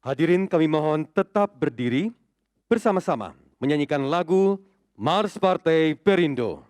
Hadirin kami mohon tetap berdiri bersama-sama menyanyikan lagu Mars Partai Perindo.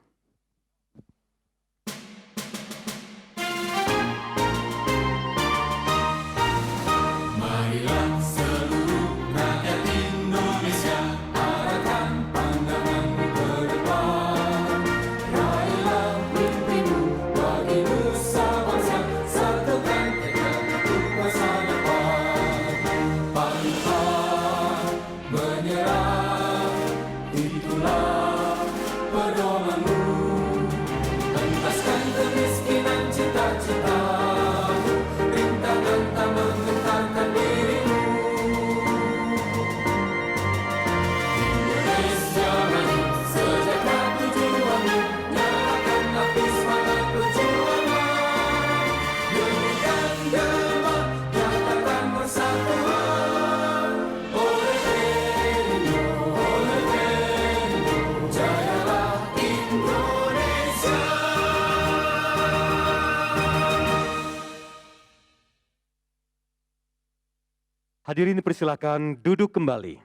Hadirin dipersilakan duduk kembali.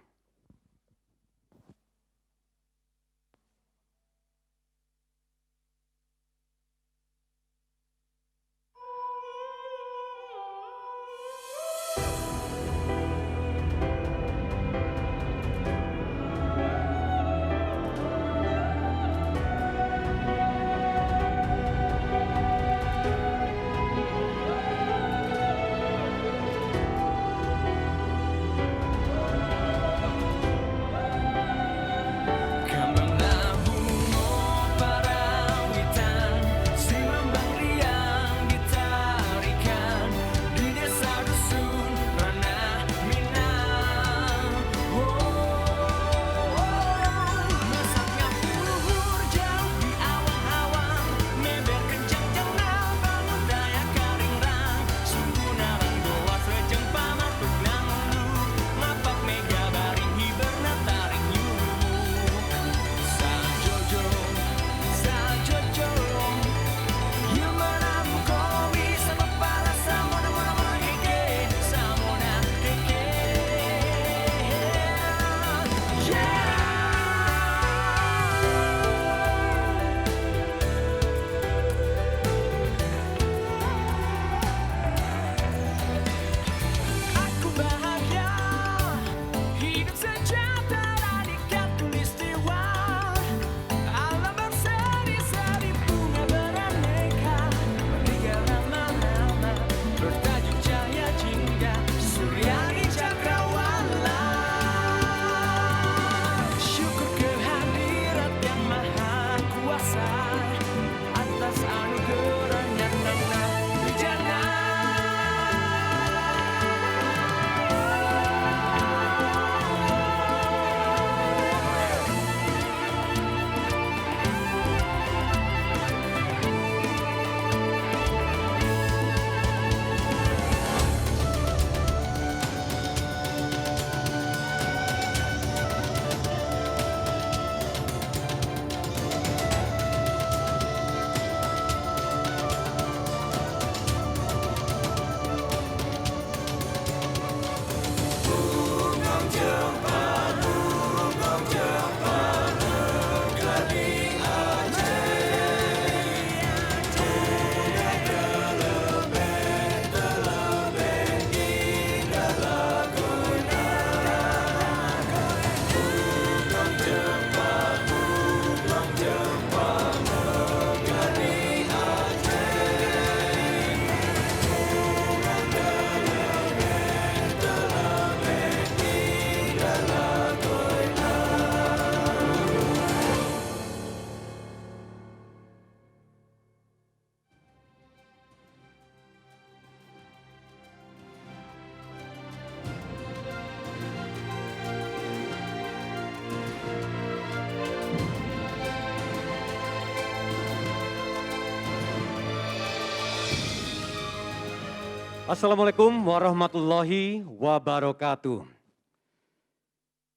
Assalamualaikum warahmatullahi wabarakatuh.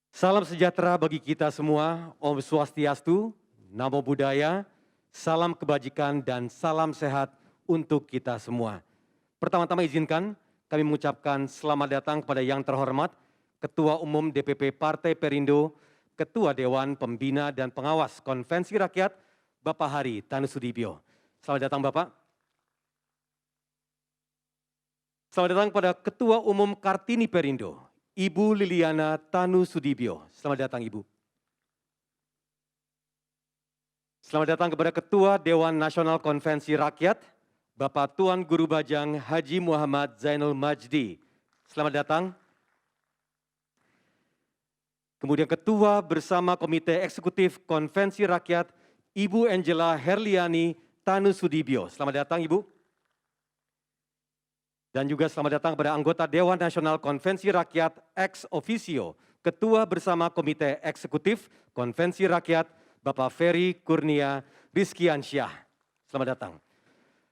Salam sejahtera bagi kita semua, Om Swastiastu, Namo Buddhaya, salam kebajikan dan salam sehat untuk kita semua. Pertama-tama izinkan kami mengucapkan selamat datang kepada yang terhormat Ketua Umum DPP Partai Perindo, Ketua Dewan Pembina dan Pengawas Konvensi Rakyat, Bapak Hari Tanusudibyo. Selamat datang Bapak. Selamat datang kepada Ketua Umum Kartini Perindo, Ibu Liliana Tanusudibyo. Selamat datang Ibu. Selamat datang kepada Ketua Dewan Nasional Konvensi Rakyat, Bapak Tuan Guru Bajang Haji Muhammad Zainul Majdi. Selamat datang. Kemudian Ketua bersama Komite Eksekutif Konvensi Rakyat, Ibu Angela Herliani Tanusudibyo. Selamat datang Ibu. Dan juga selamat datang kepada anggota Dewan Nasional Konvensi Rakyat ex officio, Ketua bersama Komite Eksekutif Konvensi Rakyat, Bapak Ferry Kurnia Rizkiansyah. Selamat datang.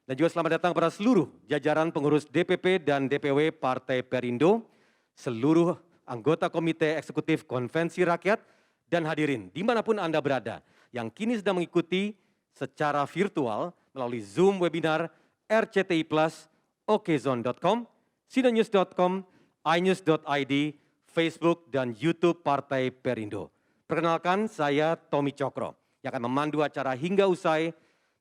Dan juga selamat datang kepada seluruh jajaran pengurus DPP dan DPW Partai Perindo, seluruh anggota Komite Eksekutif Konvensi Rakyat, dan hadirin dimanapun Anda berada, yang kini sedang mengikuti secara virtual melalui Zoom webinar RCTI Plus, okezone.com, sinenews.com, inews.id, Facebook, dan YouTube Partai Perindo. Perkenalkan, saya Tommy Cokro, yang akan memandu acara hingga usai,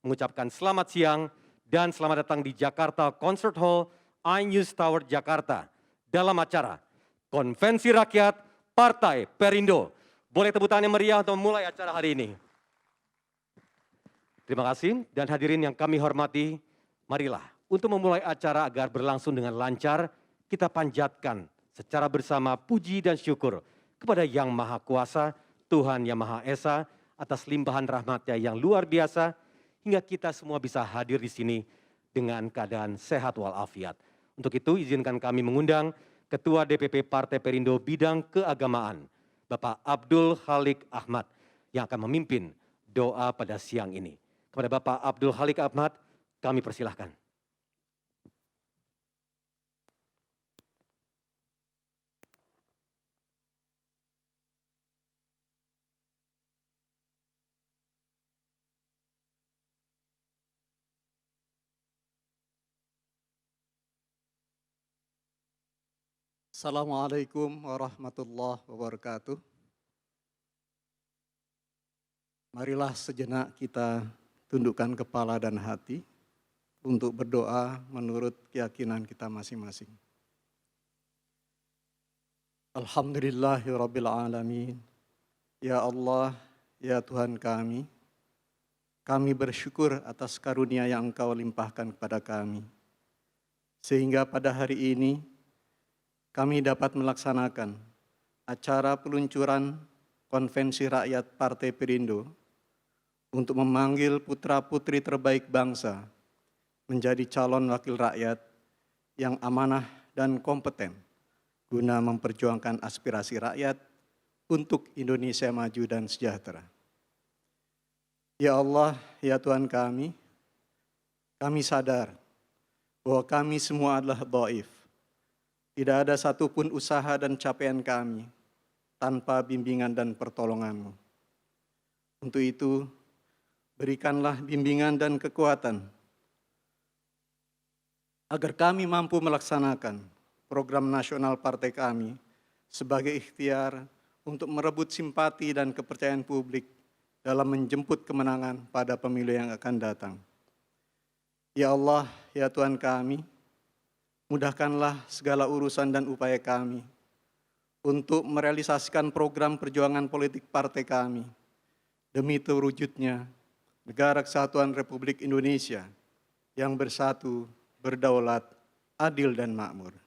mengucapkan selamat siang dan selamat datang di Jakarta Concert Hall, iNews Tower Jakarta, dalam acara Konvensi Rakyat Partai Perindo. Boleh tepuk tangan yang meriah untuk memulai acara hari ini. Terima kasih, dan hadirin yang kami hormati, marilah untuk memulai acara agar berlangsung dengan lancar, kita panjatkan secara bersama puji dan syukur kepada Yang Maha Kuasa, Tuhan Yang Maha Esa, atas limpahan rahmat-Nya yang luar biasa, hingga kita semua bisa hadir di sini dengan keadaan sehat walafiat. Untuk itu, izinkan kami mengundang Ketua DPP Partai Perindo Bidang Keagamaan, Bapak Abdul Khalik Ahmad, yang akan memimpin doa pada siang ini. Kepada Bapak Abdul Khalik Ahmad, kami persilahkan. Assalamualaikum warahmatullahi wabarakatuh. Marilah sejenak kita tundukkan kepala dan hati untuk berdoa menurut keyakinan kita masing-masing. Alhamdulillahirabbil alamin. Ya Allah, ya Tuhan kami bersyukur atas karunia yang Engkau limpahkan kepada kami. Sehingga pada hari ini kami dapat melaksanakan acara peluncuran Konvensi Rakyat Partai Perindo untuk memanggil putra-putri terbaik bangsa menjadi calon wakil rakyat yang amanah dan kompeten guna memperjuangkan aspirasi rakyat untuk Indonesia maju dan sejahtera. Ya Allah, ya Tuhan kami sadar bahwa kami semua adalah dhaif. Tidak ada satupun usaha dan capaian kami tanpa bimbingan dan pertolongan-Mu. Untuk itu, berikanlah bimbingan dan kekuatan agar kami mampu melaksanakan program nasional partai kami sebagai ikhtiar untuk merebut simpati dan kepercayaan publik dalam menjemput kemenangan pada pemilu yang akan datang. Ya Allah, ya Tuhan kami, mudahkanlah segala urusan dan upaya kami untuk merealisasikan program perjuangan politik partai kami demi terwujudnya Negara Kesatuan Republik Indonesia yang bersatu, berdaulat, adil dan makmur.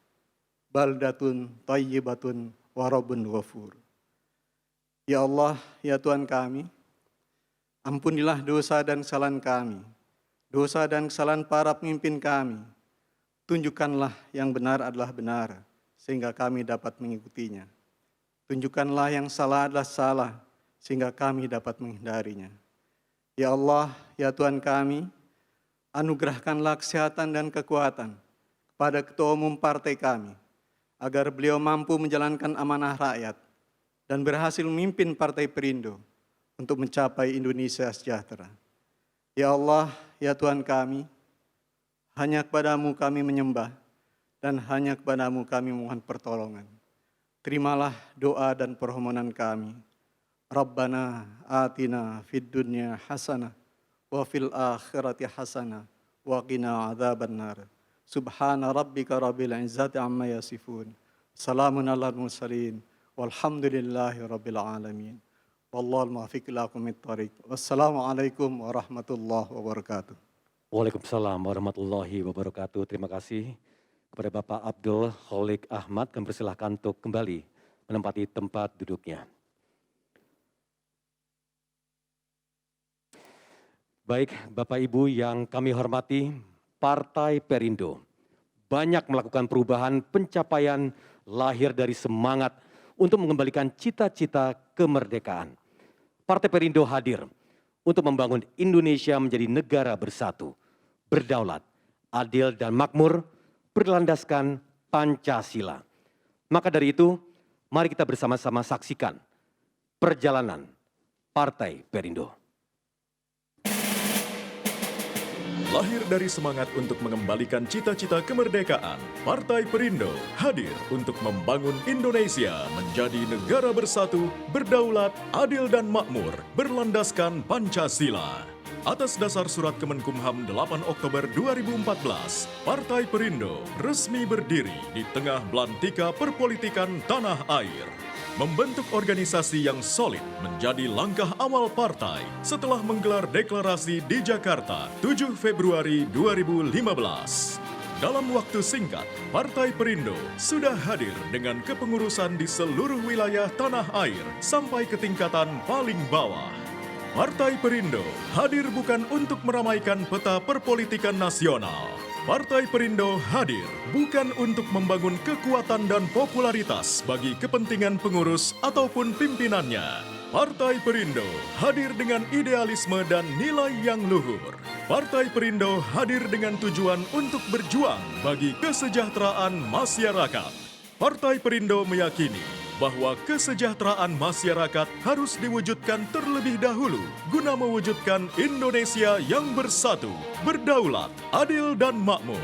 Baldatun thayyibatun warabun ghafur. Ya Allah, ya Tuhan kami, ampunilah dosa dan kesalahan kami, dosa dan kesalahan para pemimpin kami. Tunjukkanlah yang benar adalah benar, sehingga kami dapat mengikutinya. Tunjukkanlah yang salah adalah salah, sehingga kami dapat menghindarinya. Ya Allah, ya Tuhan kami, anugerahkanlah kesehatan dan kekuatan kepada Ketua Umum Partai kami, agar beliau mampu menjalankan amanah rakyat dan berhasil memimpin Partai Perindo untuk mencapai Indonesia sejahtera. Ya Allah, ya Tuhan kami, hanya kepadamu kami menyembah dan hanya kepadamu kami mohon pertolongan. Terimalah doa dan permohonan kami. Rabbana atina fid dunya hasanah wa fil akhirati hasanah wa qina adzabannar. Subhana rabbika rabbil izzati amma yasifun. Salamun alal mursalin. Walhamdulillahi rabbil alamin. Wallahul muwaffiq ila aqwamit thoriq. Wassalamualaikum warahmatullahi wabarakatuh. Waalaikumsalam warahmatullahi wabarakatuh. Terima kasih kepada Bapak Abdul Kholik Ahmad. Kami persilahkan untuk kembali menempati tempat duduknya. Baik, Bapak Ibu yang kami hormati, Partai Perindo banyak melakukan perubahan pencapaian lahir dari semangat untuk mengembalikan cita-cita kemerdekaan. Partai Perindo hadir untuk membangun Indonesia menjadi negara bersatu, berdaulat, adil dan makmur, berlandaskan Pancasila. Maka dari itu, mari kita bersama-sama saksikan perjalanan Partai Perindo. Lahir dari semangat untuk mengembalikan cita-cita kemerdekaan, Partai Perindo hadir untuk membangun Indonesia menjadi negara bersatu, berdaulat, adil dan makmur, berlandaskan Pancasila. Atas dasar Surat Kemenkumham 8 Oktober 2014, Partai Perindo resmi berdiri di tengah belantika perpolitikan tanah air. Membentuk organisasi yang solid menjadi langkah awal partai setelah menggelar deklarasi di Jakarta 7 Februari 2015. Dalam waktu singkat, Partai Perindo sudah hadir dengan kepengurusan di seluruh wilayah tanah air sampai ke tingkatan paling bawah. Partai Perindo hadir bukan untuk meramaikan peta perpolitikan nasional. Partai Perindo hadir bukan untuk membangun kekuatan dan popularitas bagi kepentingan pengurus ataupun pimpinannya. Partai Perindo hadir dengan idealisme dan nilai yang luhur. Partai Perindo hadir dengan tujuan untuk berjuang bagi kesejahteraan masyarakat. Partai Perindo meyakini bahwa kesejahteraan masyarakat harus diwujudkan terlebih dahulu guna mewujudkan Indonesia yang bersatu, berdaulat, adil dan makmur.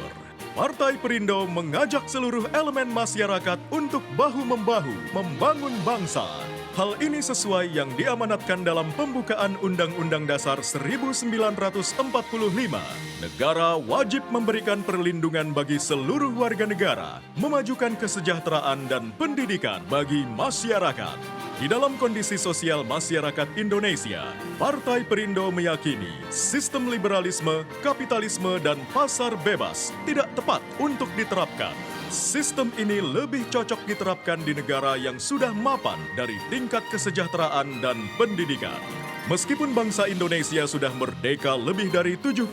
Partai Perindo mengajak seluruh elemen masyarakat untuk bahu-membahu membangun bangsa. Hal ini sesuai yang diamanatkan dalam pembukaan Undang-Undang Dasar 1945. Negara wajib memberikan perlindungan bagi seluruh warga negara, memajukan kesejahteraan dan pendidikan bagi masyarakat. Di dalam kondisi sosial masyarakat Indonesia, Partai Perindo meyakini sistem liberalisme, kapitalisme, dan pasar bebas tidak tepat untuk diterapkan. Sistem ini lebih cocok diterapkan di negara yang sudah mapan dari tingkat kesejahteraan dan pendidikan. Meskipun bangsa Indonesia sudah merdeka lebih dari 75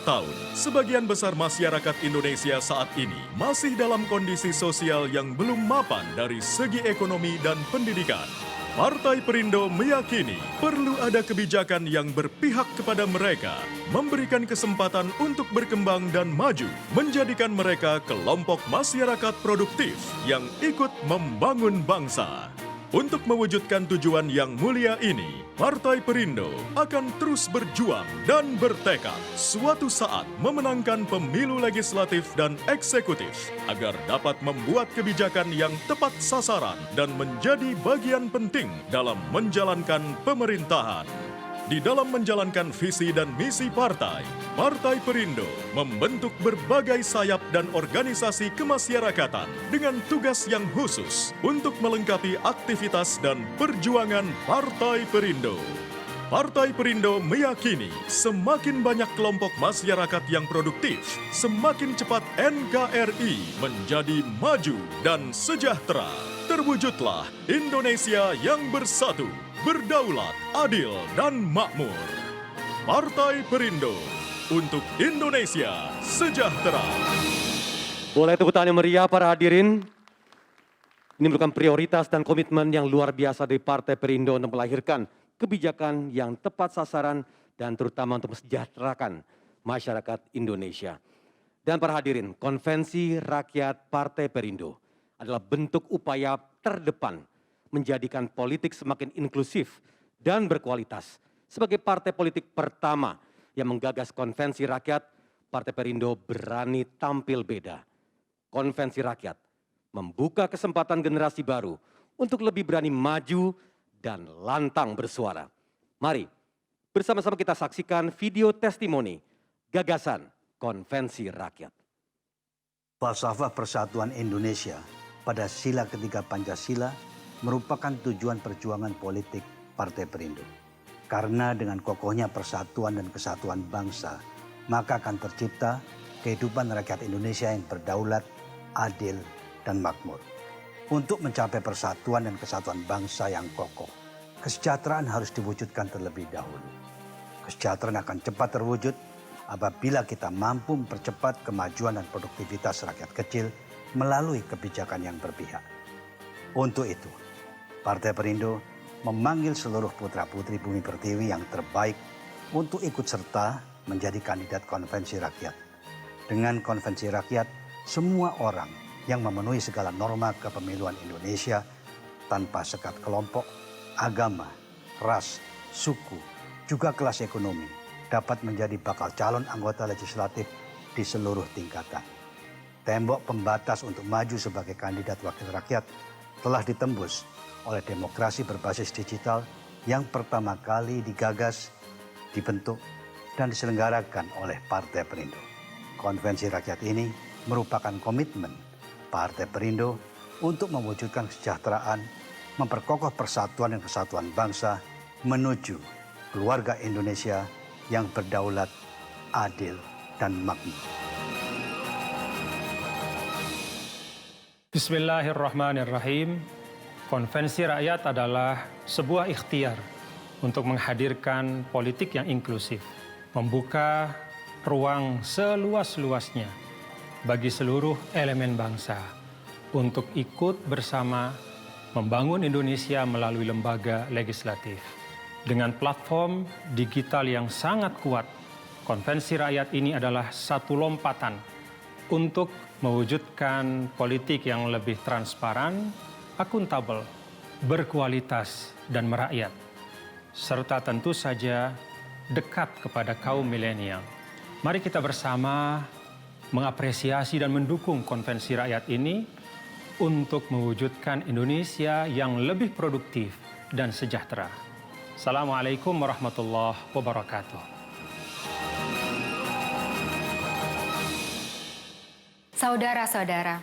tahun, sebagian besar masyarakat Indonesia saat ini masih dalam kondisi sosial yang belum mapan dari segi ekonomi dan pendidikan. Partai Perindo meyakini perlu ada kebijakan yang berpihak kepada mereka, memberikan kesempatan untuk berkembang dan maju, menjadikan mereka kelompok masyarakat produktif yang ikut membangun bangsa. Untuk mewujudkan tujuan yang mulia ini, Partai Perindo akan terus berjuang dan bertekad suatu saat memenangkan pemilu legislatif dan eksekutif agar dapat membuat kebijakan yang tepat sasaran dan menjadi bagian penting dalam menjalankan pemerintahan. Di dalam menjalankan visi dan misi partai, Partai Perindo membentuk berbagai sayap dan organisasi kemasyarakatan dengan tugas yang khusus untuk melengkapi aktivitas dan perjuangan Partai Perindo. Partai Perindo meyakini semakin banyak kelompok masyarakat yang produktif, semakin cepat NKRI menjadi maju dan sejahtera. Terwujudlah Indonesia yang bersatu, berdaulat, adil, dan makmur. Partai Perindo untuk Indonesia sejahtera. Boleh tepuk tangan yang meriah para hadirin. Ini merupakan prioritas dan komitmen yang luar biasa dari Partai Perindo untuk melahirkan kebijakan yang tepat sasaran dan terutama untuk mensejahterakan masyarakat Indonesia. Dan para hadirin, Konvensi Rakyat Partai Perindo adalah bentuk upaya terdepan menjadikan politik semakin inklusif dan berkualitas. Sebagai partai politik pertama yang menggagas konvensi rakyat, Partai Perindo berani tampil beda. konvensi rakyat membuka kesempatan generasi baru untuk lebih berani maju dan lantang bersuara. Mari bersama-sama kita saksikan video testimoni gagasan konvensi rakyat. Falsafah Persatuan Indonesia pada sila ketiga Pancasila merupakan tujuan perjuangan politik Partai Perindo. Karena dengan kokohnya persatuan dan kesatuan bangsa, maka akan tercipta kehidupan rakyat Indonesia yang berdaulat, adil, dan makmur. Untuk mencapai persatuan dan kesatuan bangsa yang kokoh, kesejahteraan harus diwujudkan terlebih dahulu. Kesejahteraan akan cepat terwujud apabila kita mampu mempercepat kemajuan dan produktivitas rakyat kecil melalui kebijakan yang berpihak. Untuk itu, Partai Perindo memanggil seluruh putra-putri Bumi Pertiwi yang terbaik untuk ikut serta menjadi kandidat konvensi rakyat. Dengan konvensi rakyat, semua orang yang memenuhi segala norma kepemiluan Indonesia tanpa sekat kelompok, agama, ras, suku, juga kelas ekonomi dapat menjadi bakal calon anggota legislatif di seluruh tingkatan. Tembok pembatas untuk maju sebagai kandidat wakil rakyat telah ditembus oleh demokrasi berbasis digital yang pertama kali digagas, dibentuk, dan diselenggarakan oleh Partai Perindo. Konvensi rakyat ini merupakan komitmen Partai Perindo untuk mewujudkan kesejahteraan, memperkokoh persatuan dan kesatuan bangsa menuju keluarga Indonesia yang berdaulat, adil, dan makmur. Bismillahirrahmanirrahim. Konvensi rakyat adalah sebuah ikhtiar untuk menghadirkan politik yang inklusif, membuka ruang seluas-luasnya bagi seluruh elemen bangsa untuk ikut bersama membangun Indonesia melalui lembaga legislatif. Dengan platform digital yang sangat kuat, konvensi rakyat ini adalah satu lompatan untuk mewujudkan politik yang lebih transparan, akuntabel, berkualitas, dan merakyat, serta tentu saja dekat kepada kaum milenial. Mari kita bersama mengapresiasi dan mendukung konvensi rakyat ini untuk mewujudkan Indonesia yang lebih produktif dan sejahtera. Assalamualaikum warahmatullahi wabarakatuh. Saudara-saudara,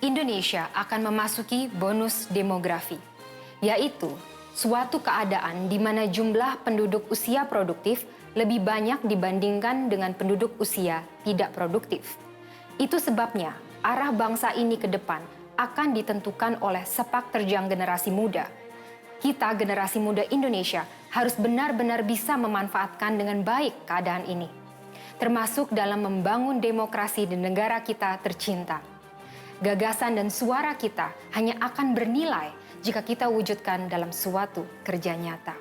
Indonesia akan memasuki bonus demografi, yaitu suatu keadaan di mana jumlah penduduk usia produktif lebih banyak dibandingkan dengan penduduk usia tidak produktif. Itu sebabnya arah bangsa ini ke depan akan ditentukan oleh sepak terjang generasi muda. Kita, generasi muda Indonesia, harus benar-benar bisa memanfaatkan dengan baik keadaan ini, termasuk dalam membangun demokrasi di negara kita tercinta. Gagasan dan suara kita hanya akan bernilai jika kita wujudkan dalam suatu kerja nyata.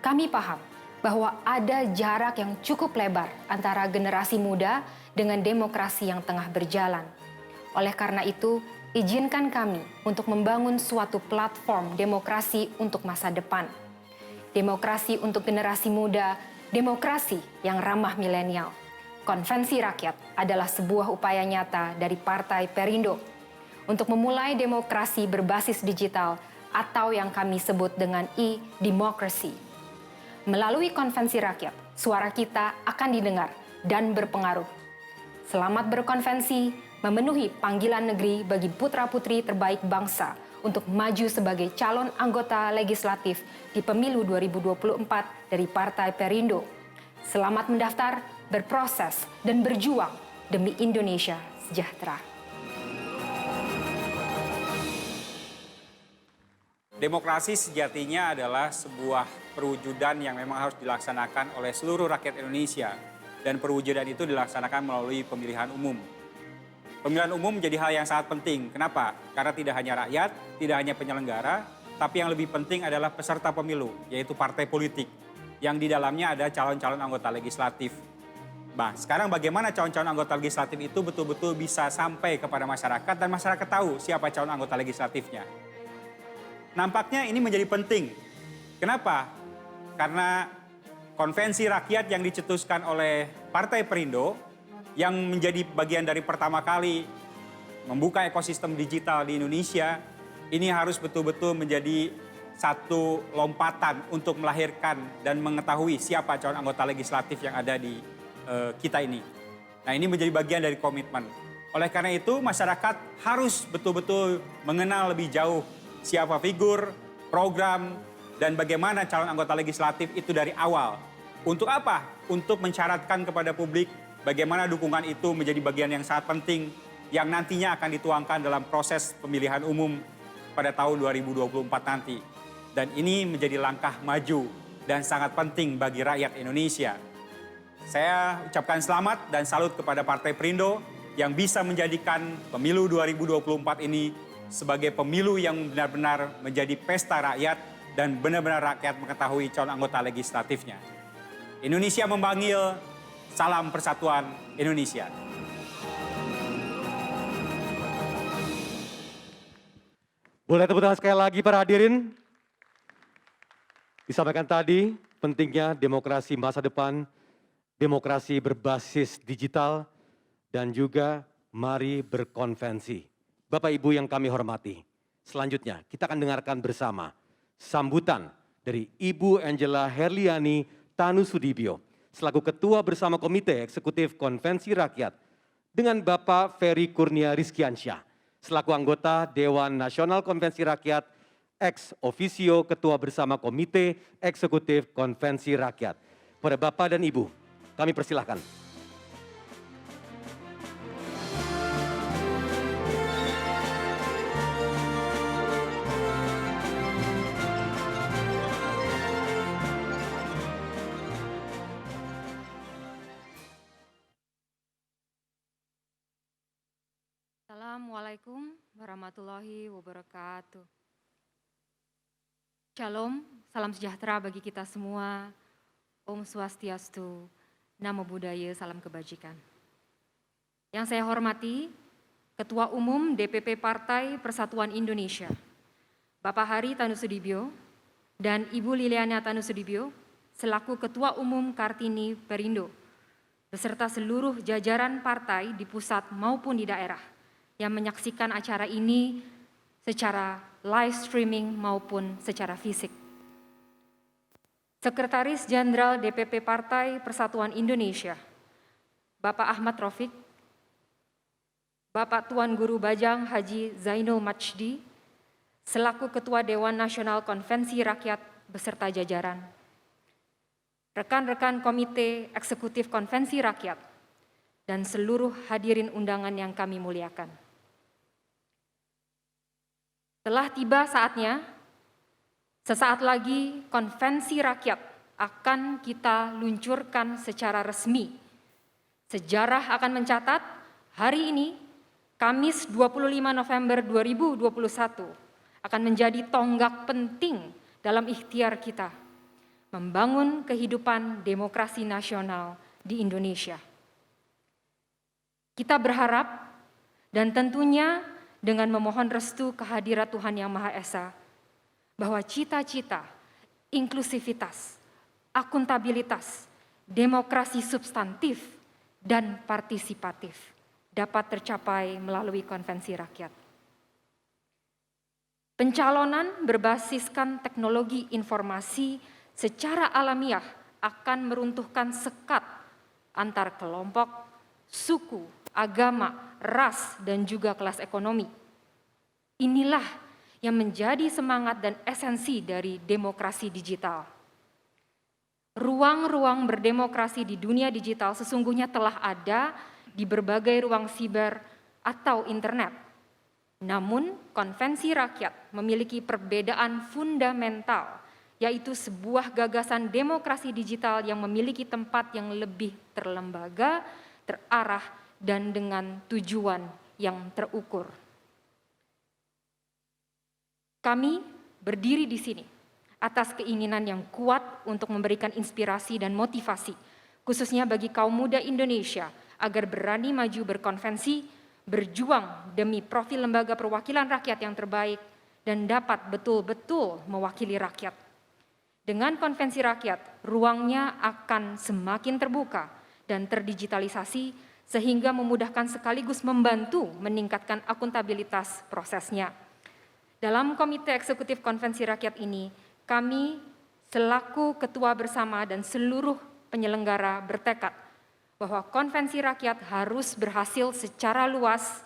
Kami paham bahwa ada jarak yang cukup lebar antara generasi muda dengan demokrasi yang tengah berjalan. Oleh karena itu, izinkan kami untuk membangun suatu platform demokrasi untuk masa depan. Demokrasi untuk generasi muda, demokrasi yang ramah milenial. Konvensi rakyat adalah sebuah upaya nyata dari Partai Perindo untuk memulai demokrasi berbasis digital atau yang kami sebut dengan e-democracy. Melalui konvensi rakyat, suara kita akan didengar dan berpengaruh. Selamat berkonvensi, memenuhi panggilan negeri bagi putra-putri terbaik bangsa untuk maju sebagai calon anggota legislatif di Pemilu 2024 dari Partai Perindo. Selamat mendaftar, berproses, dan berjuang demi Indonesia sejahtera. Demokrasi sejatinya adalah sebuah perwujudan yang memang harus dilaksanakan oleh seluruh rakyat Indonesia. Dan perwujudan itu dilaksanakan melalui pemilihan umum. Pemilihan umum menjadi hal yang sangat penting. Kenapa? Karena tidak hanya rakyat, tidak hanya penyelenggara, tapi yang lebih penting adalah peserta pemilu, yaitu partai politik, yang di dalamnya ada calon-calon anggota legislatif. Nah, sekarang bagaimana calon-calon anggota legislatif itu betul-betul bisa sampai kepada masyarakat dan masyarakat tahu siapa calon anggota legislatifnya. Nampaknya ini menjadi penting. Kenapa? Karena konvensi rakyat yang dicetuskan oleh Partai Perindo yang menjadi bagian dari pertama kali membuka ekosistem digital di Indonesia, ini harus betul-betul menjadi satu lompatan untuk melahirkan dan mengetahui siapa calon anggota legislatif yang ada di kita ini. Nah, ini menjadi bagian dari komitmen. Oleh karena itu, masyarakat harus betul-betul mengenal lebih jauh siapa figur, program, dan bagaimana calon anggota legislatif itu dari awal. Untuk apa? Untuk mensyaratkan kepada publik bagaimana dukungan itu menjadi bagian yang sangat penting yang nantinya akan dituangkan dalam proses pemilihan umum pada tahun 2024 nanti. Dan ini menjadi langkah maju dan sangat penting bagi rakyat Indonesia. Saya ucapkan selamat dan salut kepada Partai Perindo yang bisa menjadikan pemilu 2024 ini sebagai pemilu yang benar-benar menjadi pesta rakyat dan benar-benar rakyat mengetahui calon anggota legislatifnya. Indonesia memanggil, salam persatuan Indonesia. Boleh tepuk tangan sekali lagi para hadirin. Disampaikan tadi pentingnya demokrasi masa depan, demokrasi berbasis digital, dan juga mari berkonvensi. Bapak Ibu yang kami hormati, selanjutnya kita akan dengarkan bersama sambutan dari Ibu Angela Herliani Tanusudibyo selaku Ketua Bersama Komite Eksekutif Konvensi Rakyat dengan Bapak Ferry Kurnia Rizkiansyah selaku anggota Dewan Nasional Konvensi Rakyat ex officio Ketua Bersama Komite Eksekutif Konvensi Rakyat. Pada Bapak dan Ibu, kami persilahkan. Assalamualaikum warahmatullahi wabarakatuh. Shalom, salam sejahtera bagi kita semua. Om Swastiastu, Namo Buddhaya, salam kebajikan. Yang saya hormati, Ketua Umum DPP Partai Persatuan Indonesia, Bapak Hari Tanusudibyo, dan Ibu Liliana Tanusudibyo, selaku Ketua Umum Kartini Perindo, beserta seluruh jajaran partai di pusat maupun di daerah, yang menyaksikan acara ini secara live streaming maupun secara fisik. Sekretaris Jenderal DPP Partai Persatuan Indonesia, Bapak Ahmad Rafiq, Bapak Tuan Guru Bajang Haji Zainul Majdi, selaku Ketua Dewan Nasional Konvensi Rakyat beserta jajaran, rekan-rekan Komite Eksekutif Konvensi Rakyat, dan seluruh hadirin undangan yang kami muliakan. Telah tiba saatnya, sesaat lagi konvensi rakyat akan kita luncurkan secara resmi. Sejarah akan mencatat hari ini, Kamis 25 November 2021, akan menjadi tonggak penting dalam ikhtiar kita membangun kehidupan demokrasi nasional di Indonesia. Kita berharap dan tentunya dengan memohon restu kehadirat Tuhan Yang Maha Esa, bahwa cita-cita, inklusivitas, akuntabilitas, demokrasi substantif, dan partisipatif dapat tercapai melalui konvensi rakyat. Pencalonan berbasiskan teknologi informasi secara alamiah akan meruntuhkan sekat antar kelompok, suku, agama, ras, dan juga kelas ekonomi. Inilah yang menjadi semangat dan esensi dari demokrasi digital. Ruang-ruang berdemokrasi di dunia digital sesungguhnya telah ada di berbagai ruang siber atau internet. Namun, konvensi rakyat memiliki perbedaan fundamental, yaitu sebuah gagasan demokrasi digital yang memiliki tempat yang lebih terlembaga, terarah, dan dengan tujuan yang terukur. Kami berdiri di sini atas keinginan yang kuat untuk memberikan inspirasi dan motivasi, khususnya bagi kaum muda Indonesia, agar berani maju berkonvensi, berjuang demi profil lembaga perwakilan rakyat yang terbaik, dan dapat betul-betul mewakili rakyat. Dengan konvensi rakyat, ruangnya akan semakin terbuka dan terdigitalisasi, sehingga memudahkan sekaligus membantu meningkatkan akuntabilitas prosesnya. Dalam Komite Eksekutif Konvensi Rakyat ini, kami selaku ketua bersama dan seluruh penyelenggara bertekad bahwa konvensi rakyat harus berhasil secara luas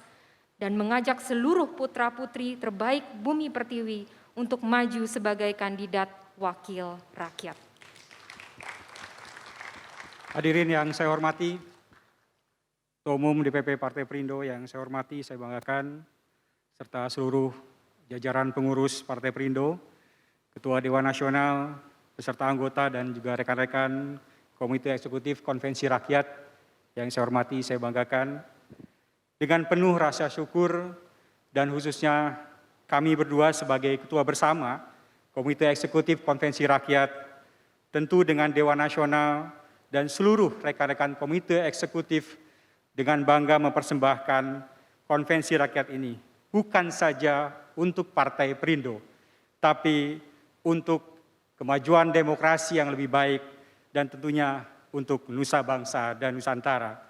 dan mengajak seluruh putra-putri terbaik Bumi Pertiwi untuk maju sebagai kandidat wakil rakyat. Hadirin yang saya hormati, Ketua Umum DPP Partai Perindo yang saya hormati, saya banggakan, serta seluruh jajaran pengurus Partai Perindo, Ketua Dewan Nasional, beserta anggota dan juga rekan-rekan Komite Eksekutif Konvensi Rakyat yang saya hormati, saya banggakan. Dengan penuh rasa syukur dan khususnya kami berdua sebagai ketua bersama Komite Eksekutif Konvensi Rakyat, tentu dengan Dewan Nasional dan seluruh rekan-rekan Komite Eksekutif dengan bangga mempersembahkan Konvensi Rakyat ini bukan saja untuk Partai Perindo, tapi untuk kemajuan demokrasi yang lebih baik dan tentunya untuk nusa bangsa dan Nusantara.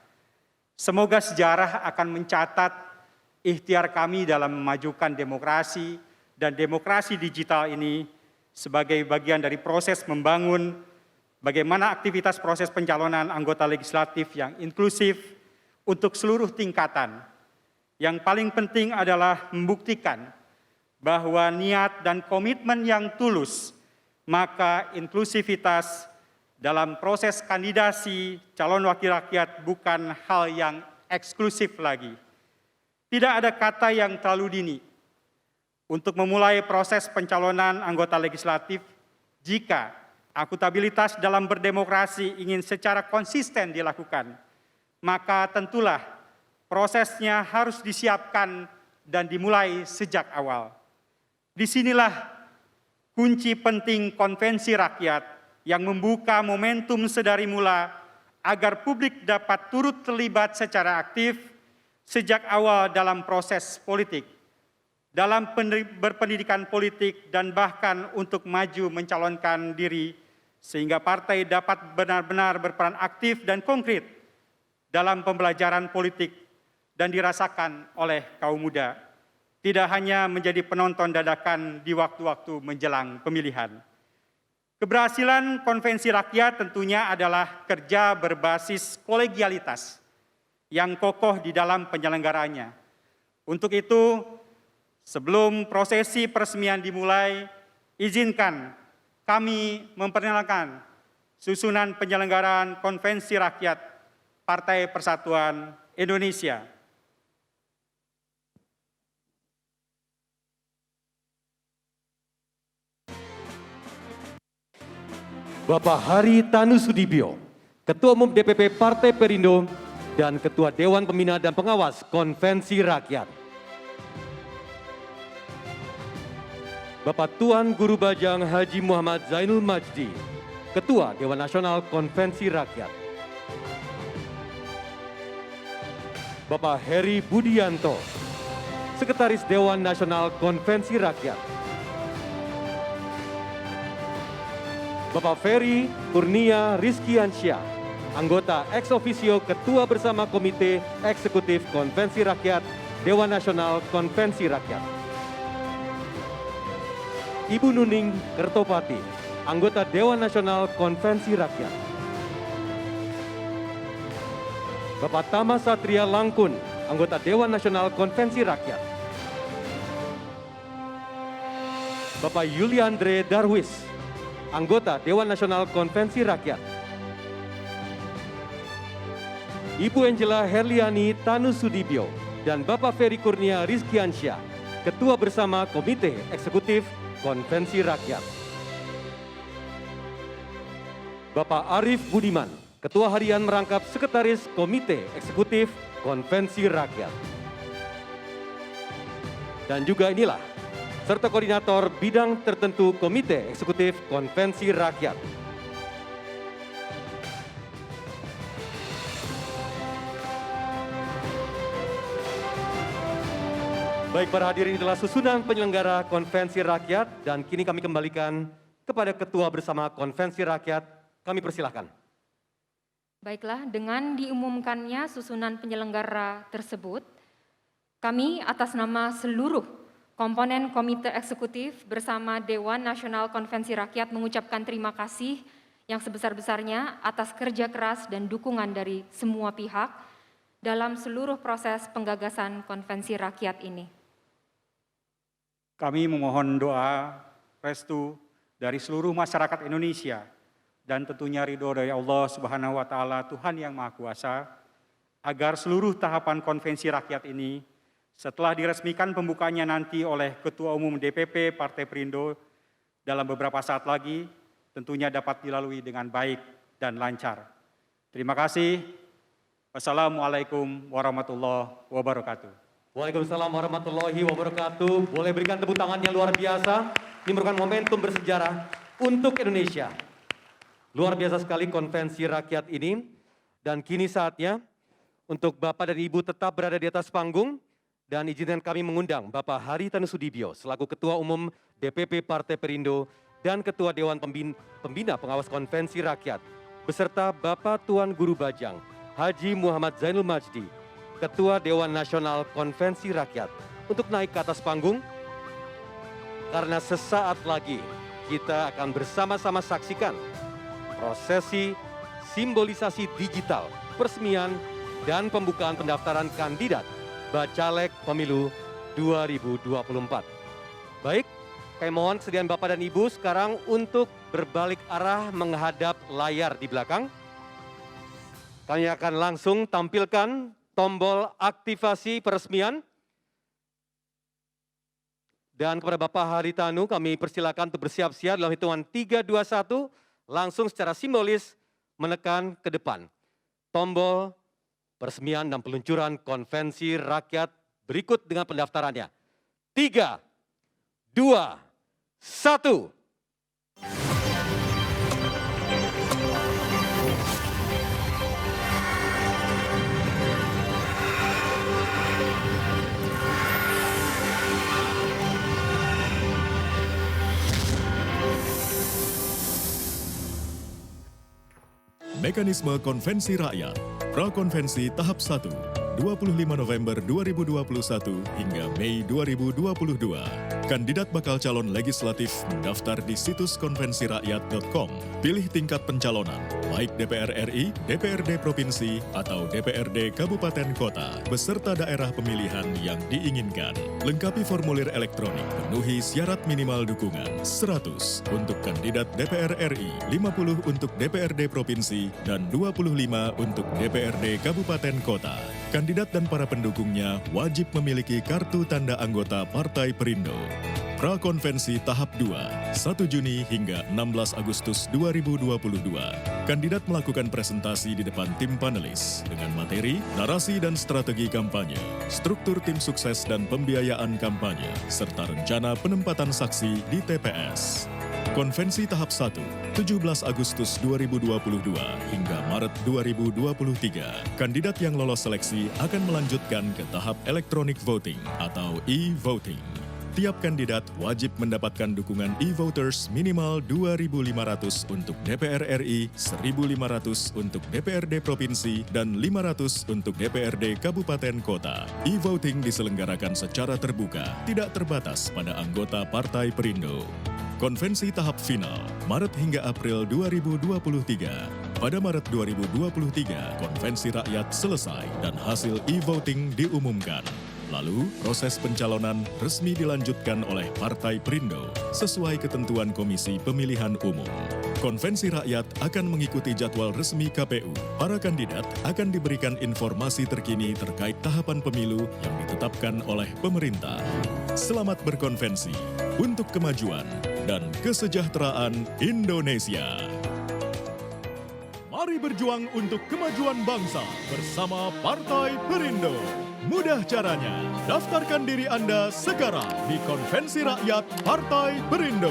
Semoga sejarah akan mencatat ikhtiar kami dalam memajukan demokrasi dan demokrasi digital ini sebagai bagian dari proses membangun bagaimana aktivitas proses pencalonan anggota legislatif yang inklusif untuk seluruh tingkatan. Yang paling penting adalah membuktikan bahwa niat dan komitmen yang tulus, maka inklusivitas dalam proses kandidasi calon wakil rakyat bukan hal yang eksklusif lagi. Tidak ada kata yang terlalu dini untuk memulai proses pencalonan anggota legislatif jika akuntabilitas dalam berdemokrasi ingin secara konsisten dilakukan, maka tentulah prosesnya harus disiapkan dan dimulai sejak awal. Disinilah kunci penting konvensi rakyat yang membuka momentum sedari mula agar publik dapat turut terlibat secara aktif sejak awal dalam proses politik, dalam berpendidikan politik dan bahkan untuk maju mencalonkan diri sehingga partai dapat benar-benar berperan aktif dan konkret dalam pembelajaran politik dan dirasakan oleh kaum muda, tidak hanya menjadi penonton dadakan di waktu-waktu menjelang pemilihan. Keberhasilan konvensi rakyat tentunya adalah kerja berbasis kolegialitas yang kokoh di dalam penyelenggaranya. Untuk itu, sebelum prosesi peresmian dimulai, izinkan kami memperkenalkan susunan penyelenggaraan konvensi rakyat Partai Persatuan Indonesia. Bapak Hari Tanu Sudibyo, Ketua Umum DPP Partai Perindo dan Ketua Dewan Pembina dan Pengawas Konvensi Rakyat. Bapak Tuan Guru Bajang Haji Muhammad Zainul Majdi, Ketua Dewan Nasional Konvensi Rakyat. Bapak Heri Budianto, Sekretaris Dewan Nasional Konvensi Rakyat. Bapak Ferry Kurnia Rizkiansyah, anggota ex officio Ketua Bersama Komite Eksekutif Konvensi Rakyat Dewan Nasional Konvensi Rakyat. Ibu Nuning Kertopati, anggota Dewan Nasional Konvensi Rakyat. Bapak Tama Satria Langkun, anggota Dewan Nasional Konvensi Rakyat. Bapak Yuliandre Darwis, anggota Dewan Nasional Konvensi Rakyat. Ibu Angela Herliani Tanu Sudibyo dan Bapak Ferry Kurnia Rizkiansyah, Ketua Bersama Komite Eksekutif Konvensi Rakyat. Bapak Arif Budiman, Ketua Harian Merangkap Sekretaris Komite Eksekutif Konvensi Rakyat. Dan juga inilah serta koordinator bidang tertentu Komite Eksekutif Konvensi Rakyat. Baik, para hadirin, adalah susunan penyelenggara Konvensi Rakyat dan kini kami kembalikan kepada Ketua Bersama Konvensi Rakyat. Kami persilahkan. Baiklah, dengan diumumkannya susunan penyelenggara tersebut, kami atas nama seluruh komponen Komite Eksekutif bersama Dewan Nasional Konvensi Rakyat mengucapkan terima kasih yang sebesar-besarnya atas kerja keras dan dukungan dari semua pihak dalam seluruh proses penggagasan konvensi rakyat ini. Kami memohon doa, restu dari seluruh masyarakat Indonesia dan tentunya ridho dari Allah Subhanahu wa Ta'ala, Tuhan yang Maha Kuasa, agar seluruh tahapan konvensi rakyat ini setelah diresmikan pembukanya nanti oleh Ketua Umum DPP Partai Perindo dalam beberapa saat lagi, tentunya dapat dilalui dengan baik dan lancar. Terima kasih. Wassalamualaikum warahmatullahi wabarakatuh. Waalaikumsalam warahmatullahi wabarakatuh. Boleh berikan tepuk tangan yang luar biasa. Ini merupakan momentum bersejarah untuk Indonesia. Luar biasa sekali konvensi rakyat ini. Dan kini saatnya untuk Bapak dan Ibu tetap berada di atas panggung. Dan izinkan kami mengundang Bapak Haritanu Sudibyo selaku Ketua Umum DPP Partai Perindo dan Ketua Dewan Pembina Pengawas Konvensi Rakyat, beserta Bapak Tuan Guru Bajang Haji Muhammad Zainul Majdi, Ketua Dewan Nasional Konvensi Rakyat, untuk naik ke atas panggung. Karena sesaat lagi kita akan bersama-sama saksikan prosesi simbolisasi digital, peresmian dan pembukaan pendaftaran kandidat Bacalek Pemilu 2024. Baik, kami mohon kesediaan Bapak dan Ibu sekarang untuk berbalik arah menghadap layar di belakang. Kami akan langsung tampilkan tombol aktivasi peresmian. Dan kepada Bapak Haritanu kami persilakan untuk bersiap-siap dalam hitungan 3, 2, 1, langsung secara simbolis menekan ke depan tombol peresmian dan peluncuran konvensi rakyat berikut dengan pendaftarannya. 3, 2, 1. Mekanisme Konvensi Rakyat, Prakonvensi Tahap 1, 25 November 2021 hingga Mei 2022. Kandidat bakal calon legislatif mendaftar di situs konvensirakyat.com. Pilih tingkat pencalonan, baik DPR RI, DPRD Provinsi, atau DPRD Kabupaten Kota, beserta daerah pemilihan yang diinginkan. Lengkapi formulir elektronik, penuhi syarat minimal dukungan, 100 untuk kandidat DPR RI, 50 untuk DPRD Provinsi, dan 25 untuk DPRD Kabupaten Kota. Kandidat dan para pendukungnya wajib memiliki kartu tanda anggota Partai Perindo. Prakonvensi Tahap 2, 1 Juni hingga 16 Agustus 2022. Kandidat melakukan presentasi di depan tim panelis dengan materi, narasi dan strategi kampanye, struktur tim sukses dan pembiayaan kampanye, serta rencana penempatan saksi di TPS. Konvensi Tahap 1, 17 Agustus 2022 hingga Maret 2023. Kandidat yang lolos seleksi akan melanjutkan ke tahap electronic voting atau e-voting. Tiap kandidat wajib mendapatkan dukungan e-voters minimal 2.500 untuk DPR RI, 1.500 untuk DPRD Provinsi, dan 500 untuk DPRD Kabupaten Kota. E-voting diselenggarakan secara terbuka, tidak terbatas pada anggota Partai Perindo. Konvensi tahap final, Maret hingga April 2023. Pada Maret 2023, konvensi rakyat selesai dan hasil e-voting diumumkan. Lalu, proses pencalonan resmi dilanjutkan oleh Partai Perindo sesuai ketentuan Komisi Pemilihan Umum. Konvensi rakyat akan mengikuti jadwal resmi KPU. Para kandidat akan diberikan informasi terkini terkait tahapan pemilu yang ditetapkan oleh pemerintah. Selamat berkonvensi untuk kemajuan dan kesejahteraan Indonesia. Mari berjuang untuk kemajuan bangsa bersama Partai Perindo. Mudah caranya, daftarkan diri Anda sekarang di Konvensi Rakyat Partai Perindo.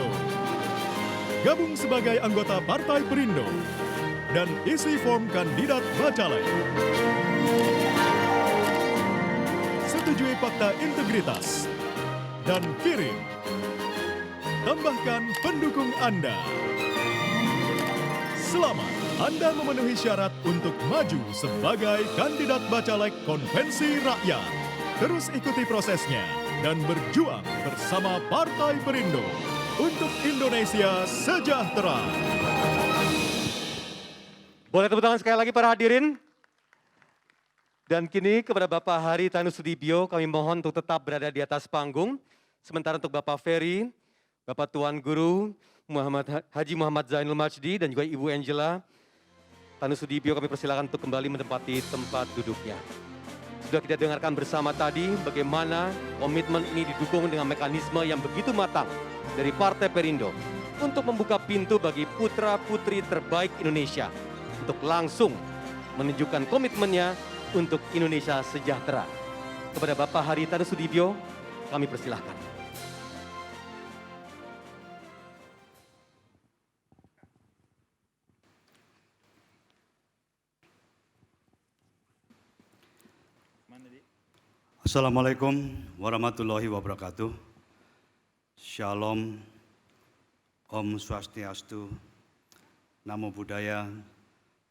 Gabung sebagai anggota Partai Perindo dan isi form kandidat Bacalek. Setujui fakta integritas dan kirim. Tambahkan pendukung Anda. Selamat Anda memenuhi syarat untuk maju sebagai kandidat bacalek Konvensi Rakyat. Terus ikuti prosesnya dan berjuang bersama Partai Perindo untuk Indonesia sejahtera. Boleh tepuk tangan sekali lagi para hadirin. Dan kini kepada Bapak Hari Tanu Sudibyo kami mohon untuk tetap berada di atas panggung. Sementara untuk Bapak Ferry, Bapak Tuan Guru Haji Muhammad Zainul Majdi dan juga Ibu Angela Tanu Sudibyo kami persilakan untuk kembali menempati tempat duduknya. Sudah kita dengarkan bersama tadi bagaimana komitmen ini didukung dengan mekanisme yang begitu matang dari Partai Perindo untuk membuka pintu bagi putra-putri terbaik Indonesia untuk langsung menunjukkan komitmennya untuk Indonesia sejahtera. Kepada Bapak Hari Tanu Sudibyo, kami persilahkan. Assalamualaikum warahmatullahi wabarakatuh. Shalom, Om Swastiastu, Namo Buddhaya,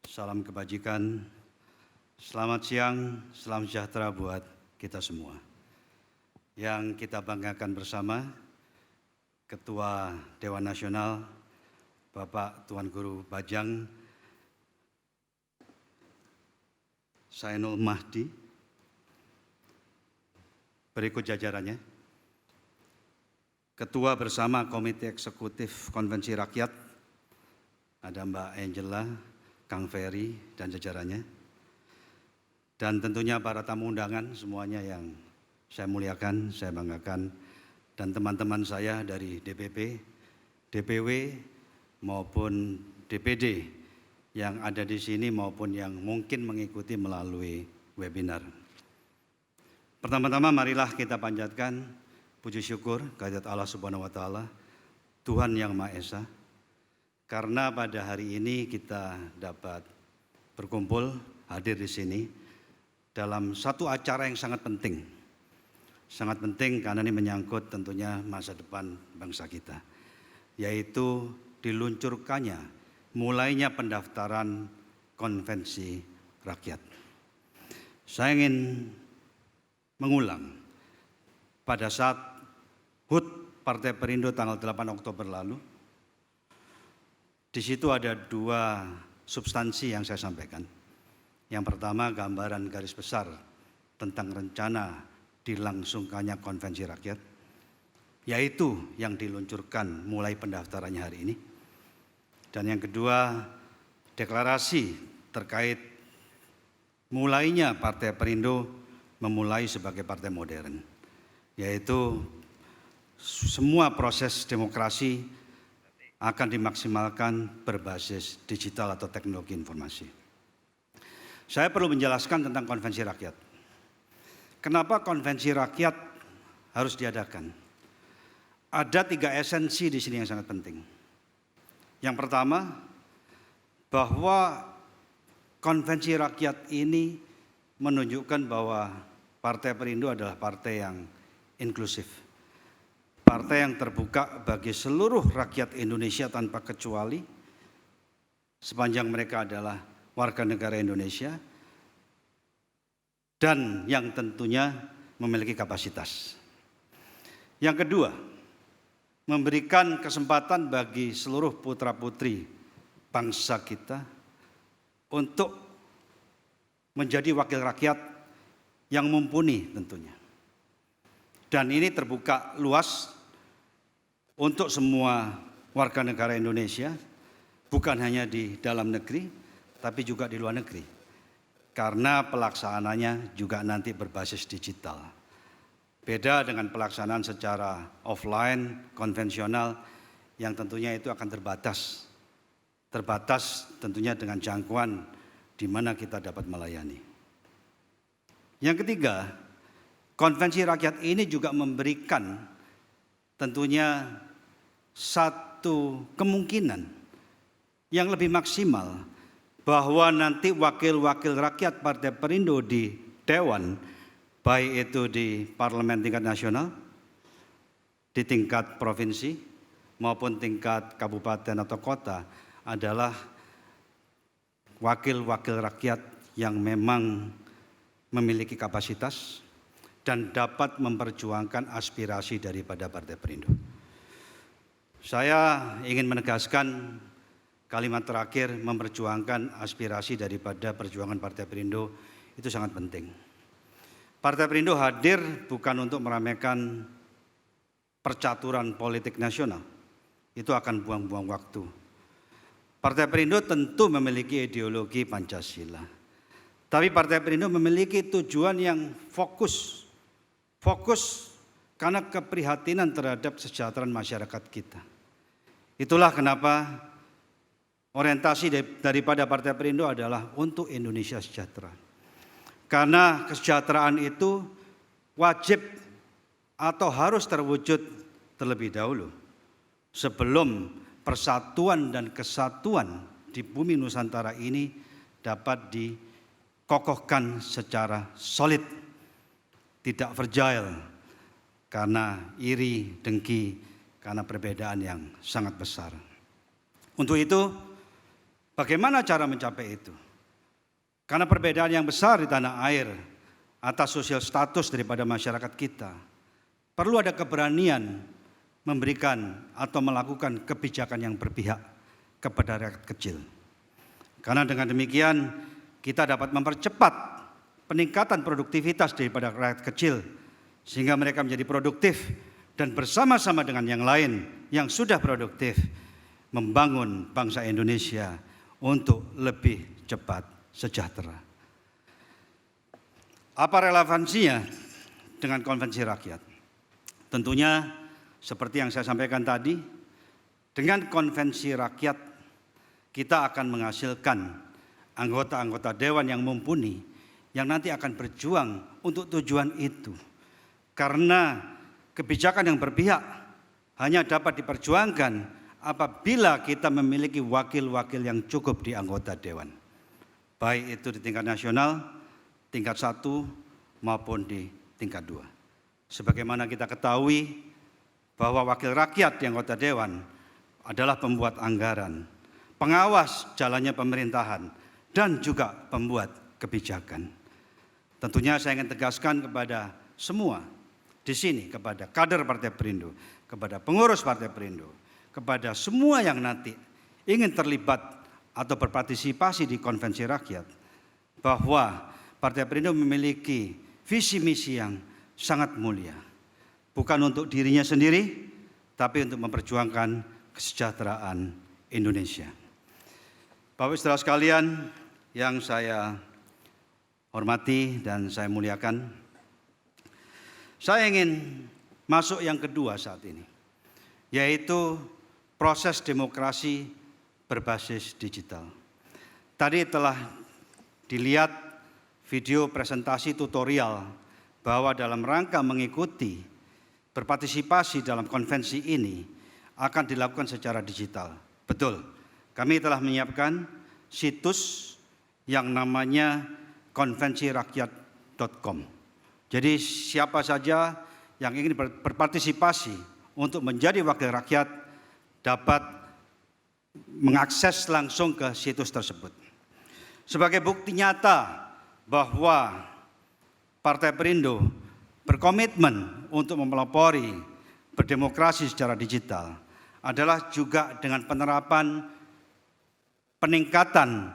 salam kebajikan. Selamat siang, salam sejahtera buat kita semua. Yang kita banggakan bersama, Ketua Dewan Nasional, Bapak Tuan Guru Bajang Zainul Majdi, berikut jajarannya. Ketua bersama Komite Eksekutif Konvensi Rakyat, ada Mbak Angela, Kang Ferry, dan jajarannya. Dan tentunya para tamu undangan semuanya yang saya muliakan, saya banggakan. Dan teman-teman saya dari DPP, DPW, maupun DPD yang ada di sini maupun yang mungkin mengikuti melalui webinar. Pertama-tama marilah kita panjatkan puji syukur kehadirat Allah Subhanahu wa taala, Tuhan yang Maha Esa. Karena pada hari ini kita dapat berkumpul hadir di sini dalam satu acara yang sangat penting. Sangat penting karena ini menyangkut tentunya masa depan bangsa kita. Yaitu diluncurkannya, mulainya pendaftaran konvensi rakyat. Saya ingin mengulang, pada saat HUT Partai Perindo tanggal 8 Oktober lalu, di situ ada dua substansi yang saya sampaikan. Yang pertama, gambaran garis besar tentang rencana dilangsungkannya konvensi rakyat, yaitu yang diluncurkan mulai pendaftarannya hari ini. Dan yang kedua, deklarasi terkait mulainya Partai Perindo memulai sebagai partai modern, yaitu semua proses demokrasi akan dimaksimalkan berbasis digital atau teknologi informasi. Saya perlu menjelaskan tentang konvensi rakyat. Kenapa konvensi rakyat harus diadakan? Ada 3 esensi di sini yang sangat penting. Yang pertama, bahwa konvensi rakyat ini menunjukkan bahwa Partai Perindo adalah partai yang inklusif. Partai yang terbuka bagi seluruh rakyat Indonesia tanpa kecuali, sepanjang mereka adalah warga negara Indonesia dan yang tentunya memiliki kapasitas. Yang kedua, memberikan kesempatan bagi seluruh putra-putri bangsa kita untuk menjadi wakil rakyat yang mumpuni tentunya. Dan ini terbuka luas untuk semua warga negara Indonesia, bukan hanya di dalam negeri, tapi juga di luar negeri. Karena pelaksanaannya juga nanti berbasis digital. Beda dengan pelaksanaan secara offline, konvensional, yang tentunya itu akan terbatas. Terbatas tentunya dengan jangkauan di mana kita dapat melayani. Yang ketiga, konvensi rakyat ini juga memberikan tentunya satu kemungkinan yang lebih maksimal bahwa nanti wakil-wakil rakyat Partai Perindo di Dewan, baik itu di Parlemen tingkat nasional, di tingkat provinsi, maupun tingkat kabupaten atau kota, adalah wakil-wakil rakyat yang memang memiliki kapasitas dan dapat memperjuangkan aspirasi daripada Partai Perindo. Saya ingin menegaskan kalimat terakhir, memperjuangkan aspirasi daripada perjuangan Partai Perindo itu sangat penting. Partai Perindo hadir bukan untuk meramaikan percaturan politik nasional, itu akan buang-buang waktu. Partai Perindo tentu memiliki ideologi Pancasila, tapi Partai Perindo memiliki tujuan yang fokus karena keprihatinan terhadap kesejahteraan masyarakat kita. Itulah kenapa orientasi daripada Partai Perindo adalah untuk Indonesia sejahtera. Karena kesejahteraan itu wajib atau harus terwujud terlebih dahulu sebelum persatuan dan kesatuan di bumi Nusantara ini dapat dikokohkan secara solid, tidak fragile karena iri, dengki, karena perbedaan yang sangat besar. Untuk itu, bagaimana cara mencapai itu? Karena perbedaan yang besar di tanah air atas sosial status daripada masyarakat kita, perlu ada keberanian memberikan atau melakukan kebijakan yang berpihak kepada rakyat kecil. Karena dengan demikian kita dapat mempercepat peningkatan produktivitas daripada rakyat kecil sehingga mereka menjadi produktif dan bersama-sama dengan yang lain yang sudah produktif membangun bangsa Indonesia untuk lebih cepat sejahtera. Apa relevansinya dengan konvensi rakyat? Tentunya seperti yang saya sampaikan tadi, dengan konvensi rakyat kita akan menghasilkan anggota-anggota dewan yang mumpuni yang nanti akan berjuang untuk tujuan itu. Karena kebijakan yang berpihak hanya dapat diperjuangkan apabila kita memiliki wakil-wakil yang cukup di anggota dewan. Baik itu di tingkat nasional, tingkat 1 maupun di tingkat 2. Sebagaimana kita ketahui bahwa wakil rakyat di anggota dewan adalah pembuat anggaran, pengawas jalannya pemerintahan, dan juga pembuat kebijakan. Tentunya saya ingin tegaskan kepada semua di sini, kepada kader Partai Perindo, kepada pengurus Partai Perindo, kepada semua yang nanti ingin terlibat atau berpartisipasi di konvensi rakyat, bahwa Partai Perindo memiliki visi misi yang sangat mulia. Bukan untuk dirinya sendiri, tapi untuk memperjuangkan kesejahteraan Indonesia. Bapak Saudara sekalian yang saya hormati dan saya muliakan, saya ingin masuk yang kedua saat ini, yaitu proses demokrasi berbasis digital. Tadi telah dilihat video presentasi tutorial bahwa dalam rangka mengikuti berpartisipasi dalam konvensi ini akan dilakukan secara digital. Betul, kami telah menyiapkan situs yang namanya konvensirakyat.com. Jadi siapa saja yang ingin berpartisipasi untuk menjadi wakil rakyat dapat mengakses langsung ke situs tersebut. Sebagai bukti nyata bahwa Partai Perindo berkomitmen untuk mempelopori berdemokrasi secara digital adalah juga dengan penerapan peningkatan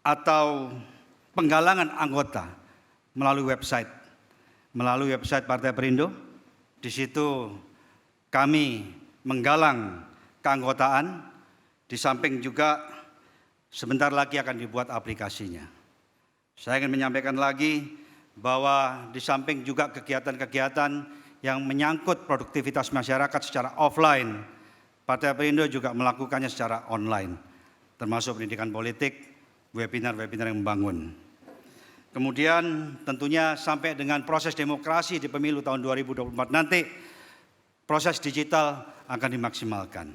atau penggalangan anggota melalui website Partai Perindo. Di situ kami menggalang keanggotaan, di samping juga sebentar lagi akan dibuat aplikasinya. Saya ingin menyampaikan lagi bahwa di samping juga kegiatan-kegiatan yang menyangkut produktivitas masyarakat secara offline, Partai Perindo juga melakukannya secara online, termasuk pendidikan politik, webinar-webinar yang membangun. Kemudian tentunya sampai dengan proses demokrasi di pemilu tahun 2024 nanti, proses digital akan dimaksimalkan.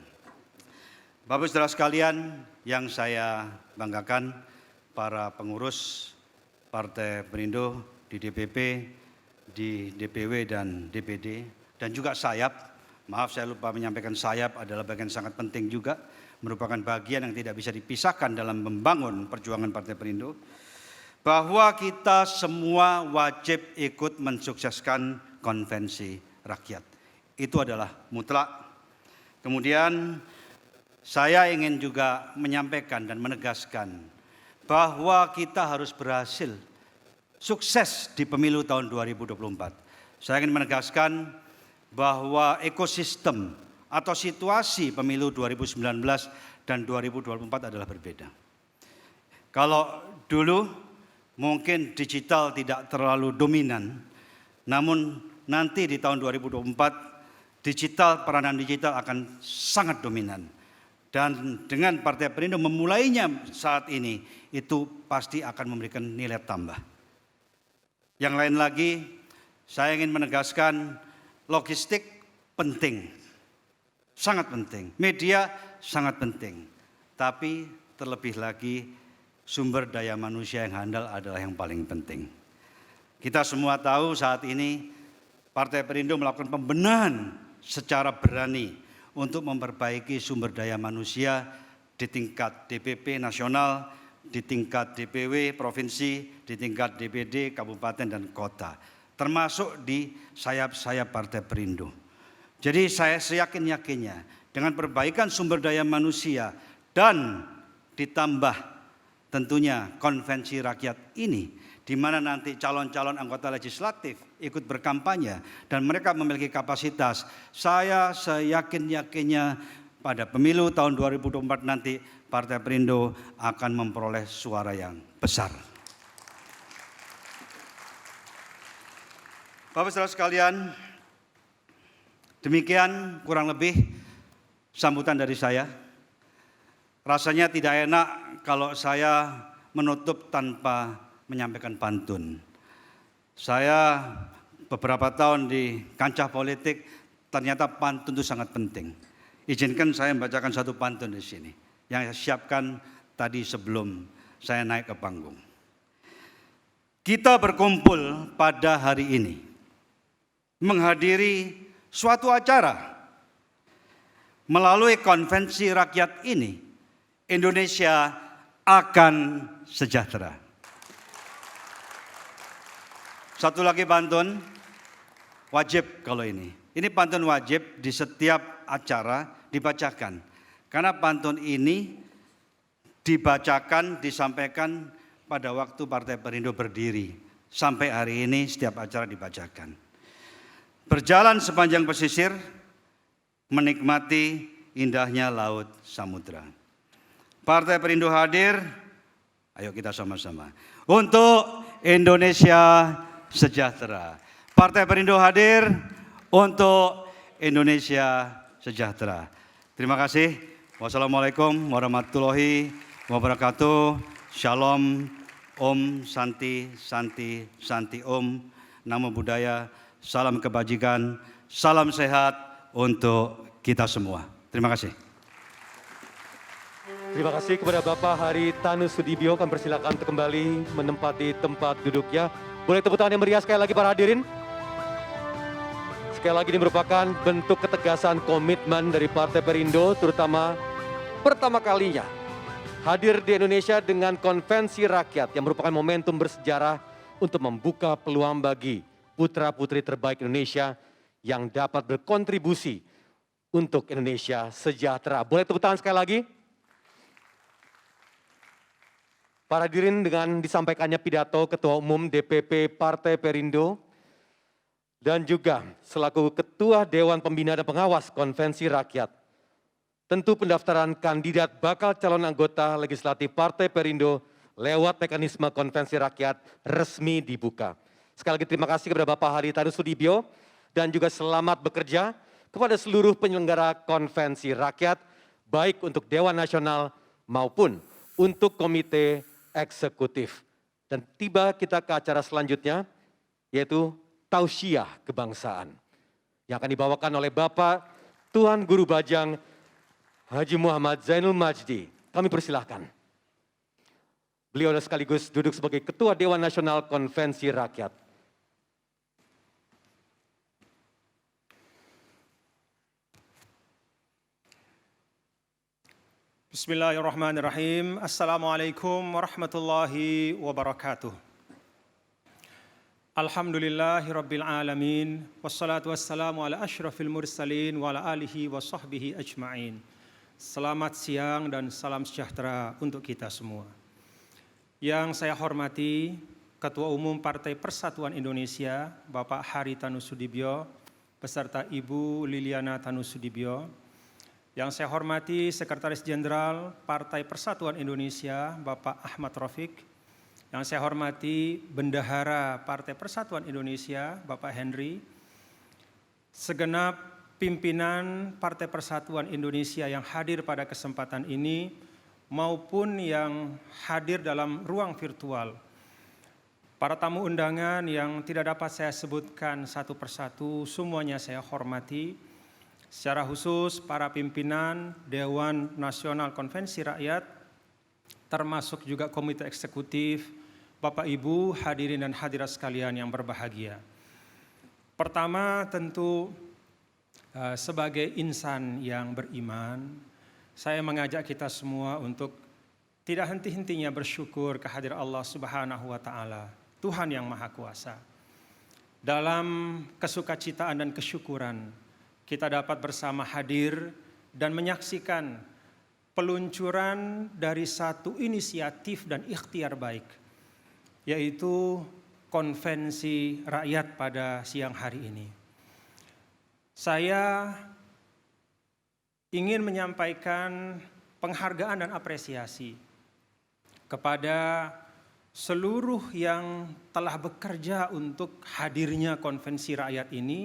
Bapak Saudara sekalian yang saya banggakan, para pengurus Partai Perindo di DPP, di DPW dan DPD, dan juga Sayap. Maaf saya lupa menyampaikan Sayap adalah bagian sangat penting juga merupakan bagian yang tidak bisa dipisahkan dalam membangun perjuangan Partai Perindo, bahwa kita semua wajib ikut mensukseskan konvensi rakyat. Itu adalah mutlak. Kemudian saya ingin juga menyampaikan dan menegaskan bahwa kita harus berhasil sukses di pemilu tahun 2024. Saya ingin menegaskan bahwa ekosistem atau situasi pemilu 2019 dan 2024 adalah berbeda. Kalau dulu mungkin digital tidak terlalu dominan, namun nanti di tahun 2024 peranan digital akan sangat dominan. Dan dengan Partai Perindo memulainya saat ini, itu pasti akan memberikan nilai tambah. Yang lain lagi, saya ingin menegaskan logistik penting, sangat penting. Media sangat penting. Tapi terlebih lagi sumber daya manusia yang handal adalah yang paling penting. Kita semua tahu saat ini Partai Perindo melakukan pembenahan secara berani untuk memperbaiki sumber daya manusia di tingkat DPP nasional, di tingkat DPW provinsi, di tingkat DPD kabupaten dan kota, termasuk di sayap-sayap Partai Perindo. Jadi saya seyakin-yakinnya dengan perbaikan sumber daya manusia dan ditambah tentunya konvensi rakyat ini, di mana nanti calon-calon anggota legislatif ikut berkampanye dan mereka memiliki kapasitas, saya seyakin-yakinnya pada pemilu tahun 2024 nanti Partai Perindo akan memperoleh suara yang besar. Bapak-Saudara sekalian, demikian kurang lebih sambutan dari saya. Rasanya tidak enak kalau saya menutup tanpa menyampaikan pantun. Saya beberapa tahun di kancah politik, ternyata pantun itu sangat penting. Izinkan saya membacakan satu pantun di sini yang saya siapkan tadi sebelum saya naik ke panggung. Kita berkumpul pada hari ini menghadiri suatu acara. Melalui konvensi rakyat ini, Indonesia akan sejahtera. Satu lagi pantun, wajib kalau ini. Ini pantun wajib di setiap acara dibacakan. Karena pantun ini dibacakan, disampaikan pada waktu Partai Perindo berdiri. Sampai hari ini setiap acara dibacakan. Berjalan sepanjang pesisir, menikmati indahnya laut samudra. Partai Perindo hadir, ayo kita sama-sama. Untuk Indonesia sejahtera. Partai Perindo hadir untuk Indonesia sejahtera. Terima kasih. Wassalamualaikum warahmatullahi wabarakatuh. Shalom, Om, Santi, Santi, Santi Om. Namo Buddhaya, salam kebajikan, salam sehat untuk kita semua. Terima kasih. Terima kasih kepada Bapak Haritanu Sudibyo. Kami persilakan untuk kembali menempati tempat duduknya. Boleh tepuk tangan yang meriah sekali lagi para hadirin. Sekali lagi ini merupakan bentuk ketegasan komitmen dari Partai Perindo, terutama pertama kalinya hadir di Indonesia dengan konvensi rakyat yang merupakan momentum bersejarah untuk membuka peluang bagi putra-putri terbaik Indonesia yang dapat berkontribusi untuk Indonesia sejahtera. Boleh tepuk tangan sekali lagi? Para hadirin, dengan disampaikannya pidato Ketua Umum DPP Partai Perindo dan juga selaku Ketua Dewan Pembina dan Pengawas Konvensi Rakyat, tentu pendaftaran kandidat bakal calon anggota legislatif Partai Perindo lewat mekanisme konvensi rakyat resmi dibuka. Sekali lagi terima kasih kepada Bapak Haritanu Sudibyo dan juga selamat bekerja kepada seluruh penyelenggara konvensi rakyat, baik untuk Dewan Nasional maupun untuk Komite Eksekutif. Dan tiba kita ke acara selanjutnya, yaitu Tausiah Kebangsaan, yang akan dibawakan oleh Bapak Tuan Guru Bajang Haji Muhammad Zainul Majdi. Kami persilahkan. Beliau sekaligus duduk sebagai Ketua Dewan Nasional Konvensi Rakyat. Bismillahirrahmanirrahim. Assalamualaikum warahmatullahi wabarakatuh. Alhamdulillahirabbil alamin wassalatu wassalamu ala asyrafil mursalin wa ala alihi wa sahbihi ajmain. Selamat siang dan salam sejahtera untuk kita semua. Yang saya hormati Ketua Umum Partai Persatuan Indonesia Bapak Haritanu Sudibyo beserta Ibu Liliana Tanu Sudibyo. Yang saya hormati Sekretaris Jenderal Partai Persatuan Indonesia Bapak Ahmad Rafiq. Yang saya hormati Bendahara Partai Persatuan Indonesia Bapak Henry. Segenap pimpinan Partai Persatuan Indonesia yang hadir pada kesempatan ini maupun yang hadir dalam ruang virtual. Para tamu undangan yang tidak dapat saya sebutkan satu persatu, semuanya saya hormati. Secara khusus para pimpinan Dewan Nasional Konvensi Rakyat, termasuk juga Komite Eksekutif, Bapak Ibu hadirin dan hadirat sekalian yang berbahagia. Pertama tentu sebagai insan yang beriman, saya mengajak kita semua untuk tidak henti-hentinya bersyukur kehadirat Allah Subhanahu wa Ta'ala, Tuhan yang Maha Kuasa. Dalam kesukacitaan dan kesyukuran, kita dapat bersama hadir dan menyaksikan peluncuran dari satu inisiatif dan ikhtiar baik, yaitu konvensi rakyat pada siang hari ini. Saya ingin menyampaikan penghargaan dan apresiasi kepada seluruh yang telah bekerja untuk hadirnya konvensi rakyat ini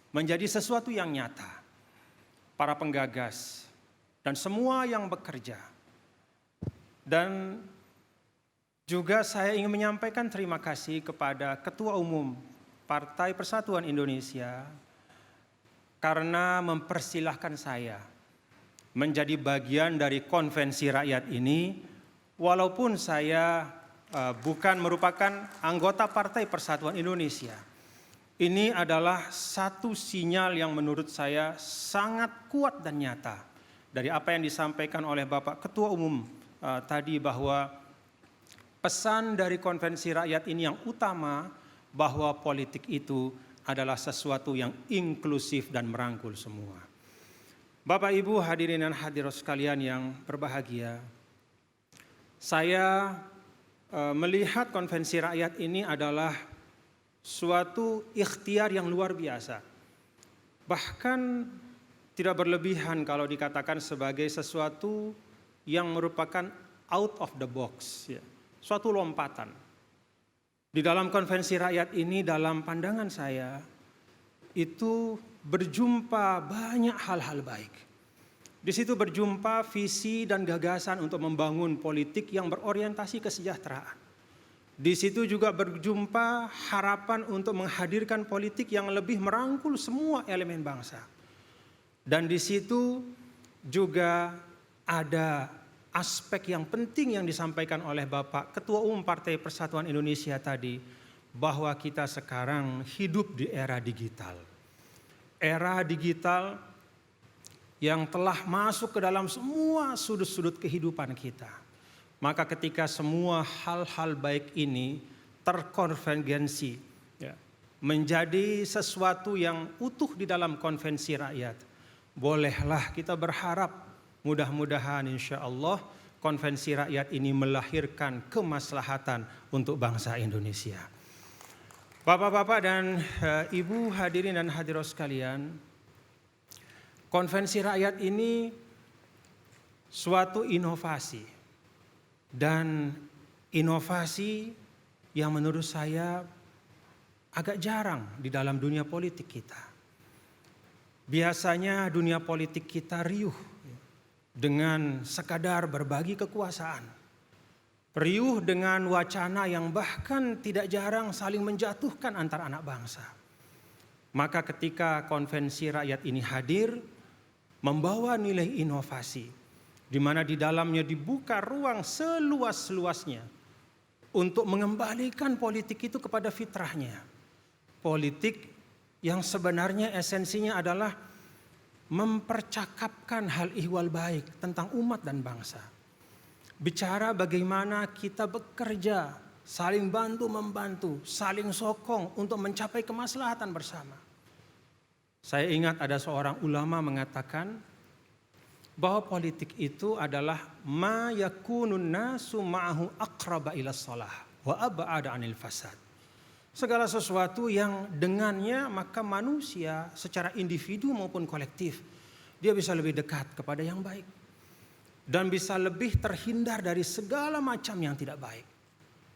menjadi sesuatu yang nyata. Para penggagas dan semua yang bekerja. Dan juga saya ingin menyampaikan terima kasih kepada Ketua Umum Partai Persatuan Indonesia karena mempersilahkan saya menjadi bagian dari konvensi rakyat ini, walaupun saya bukan merupakan anggota Partai Persatuan Indonesia. Ini adalah satu sinyal yang menurut saya sangat kuat dan nyata dari apa yang disampaikan oleh Bapak Ketua Umum tadi, bahwa pesan dari konvensi rakyat ini yang utama bahwa politik itu adalah sesuatu yang inklusif dan merangkul semua. Bapak Ibu hadirin dan hadirat sekalian yang berbahagia, saya melihat konvensi rakyat ini adalah suatu ikhtiar yang luar biasa. Bahkan tidak berlebihan kalau dikatakan sebagai sesuatu yang merupakan out of the box, ya. Suatu lompatan. Di dalam konvensi rakyat ini, dalam pandangan saya, itu berjumpa banyak hal-hal baik. Di situ berjumpa visi dan gagasan untuk membangun politik yang berorientasi kesejahteraan. Di situ juga berjumpa harapan untuk menghadirkan politik yang lebih merangkul semua elemen bangsa. Dan di situ juga ada aspek yang penting yang disampaikan oleh Bapak Ketua Umum Partai Persatuan Indonesia tadi, bahwa kita sekarang hidup di era digital. Era digital yang telah masuk ke dalam semua sudut-sudut kehidupan kita. Maka ketika semua hal-hal baik ini terkonvergensi, ya, menjadi sesuatu yang utuh di dalam konvensi rakyat, bolehlah kita berharap mudah-mudahan insya Allah konvensi rakyat ini melahirkan kemaslahatan untuk bangsa Indonesia. Bapak-bapak dan ibu hadirin dan hadirat sekalian, konvensi rakyat ini suatu inovasi, dan inovasi yang menurut saya agak jarang di dalam dunia politik kita. Biasanya dunia politik kita riuh dengan sekadar berbagi kekuasaan, riuh dengan wacana yang bahkan tidak jarang saling menjatuhkan antar anak bangsa. Maka ketika konvensi rakyat ini hadir, membawa nilai inovasi, di mana di dalamnya dibuka ruang seluas-luasnya untuk mengembalikan politik itu kepada fitrahnya. Politik yang sebenarnya esensinya adalah mempercakapkan hal ihwal baik tentang umat dan bangsa. Bicara bagaimana kita bekerja, saling bantu-membantu, saling sokong untuk mencapai kemaslahatan bersama. Saya ingat ada seorang ulama mengatakan bahwa politik itu adalah ma yakunun nasu ma'ahu aqraba ila shalah wa ab'ada 'anil fasad. Segala sesuatu yang dengannya maka manusia secara individu maupun kolektif dia bisa lebih dekat kepada yang baik dan bisa lebih terhindar dari segala macam yang tidak baik.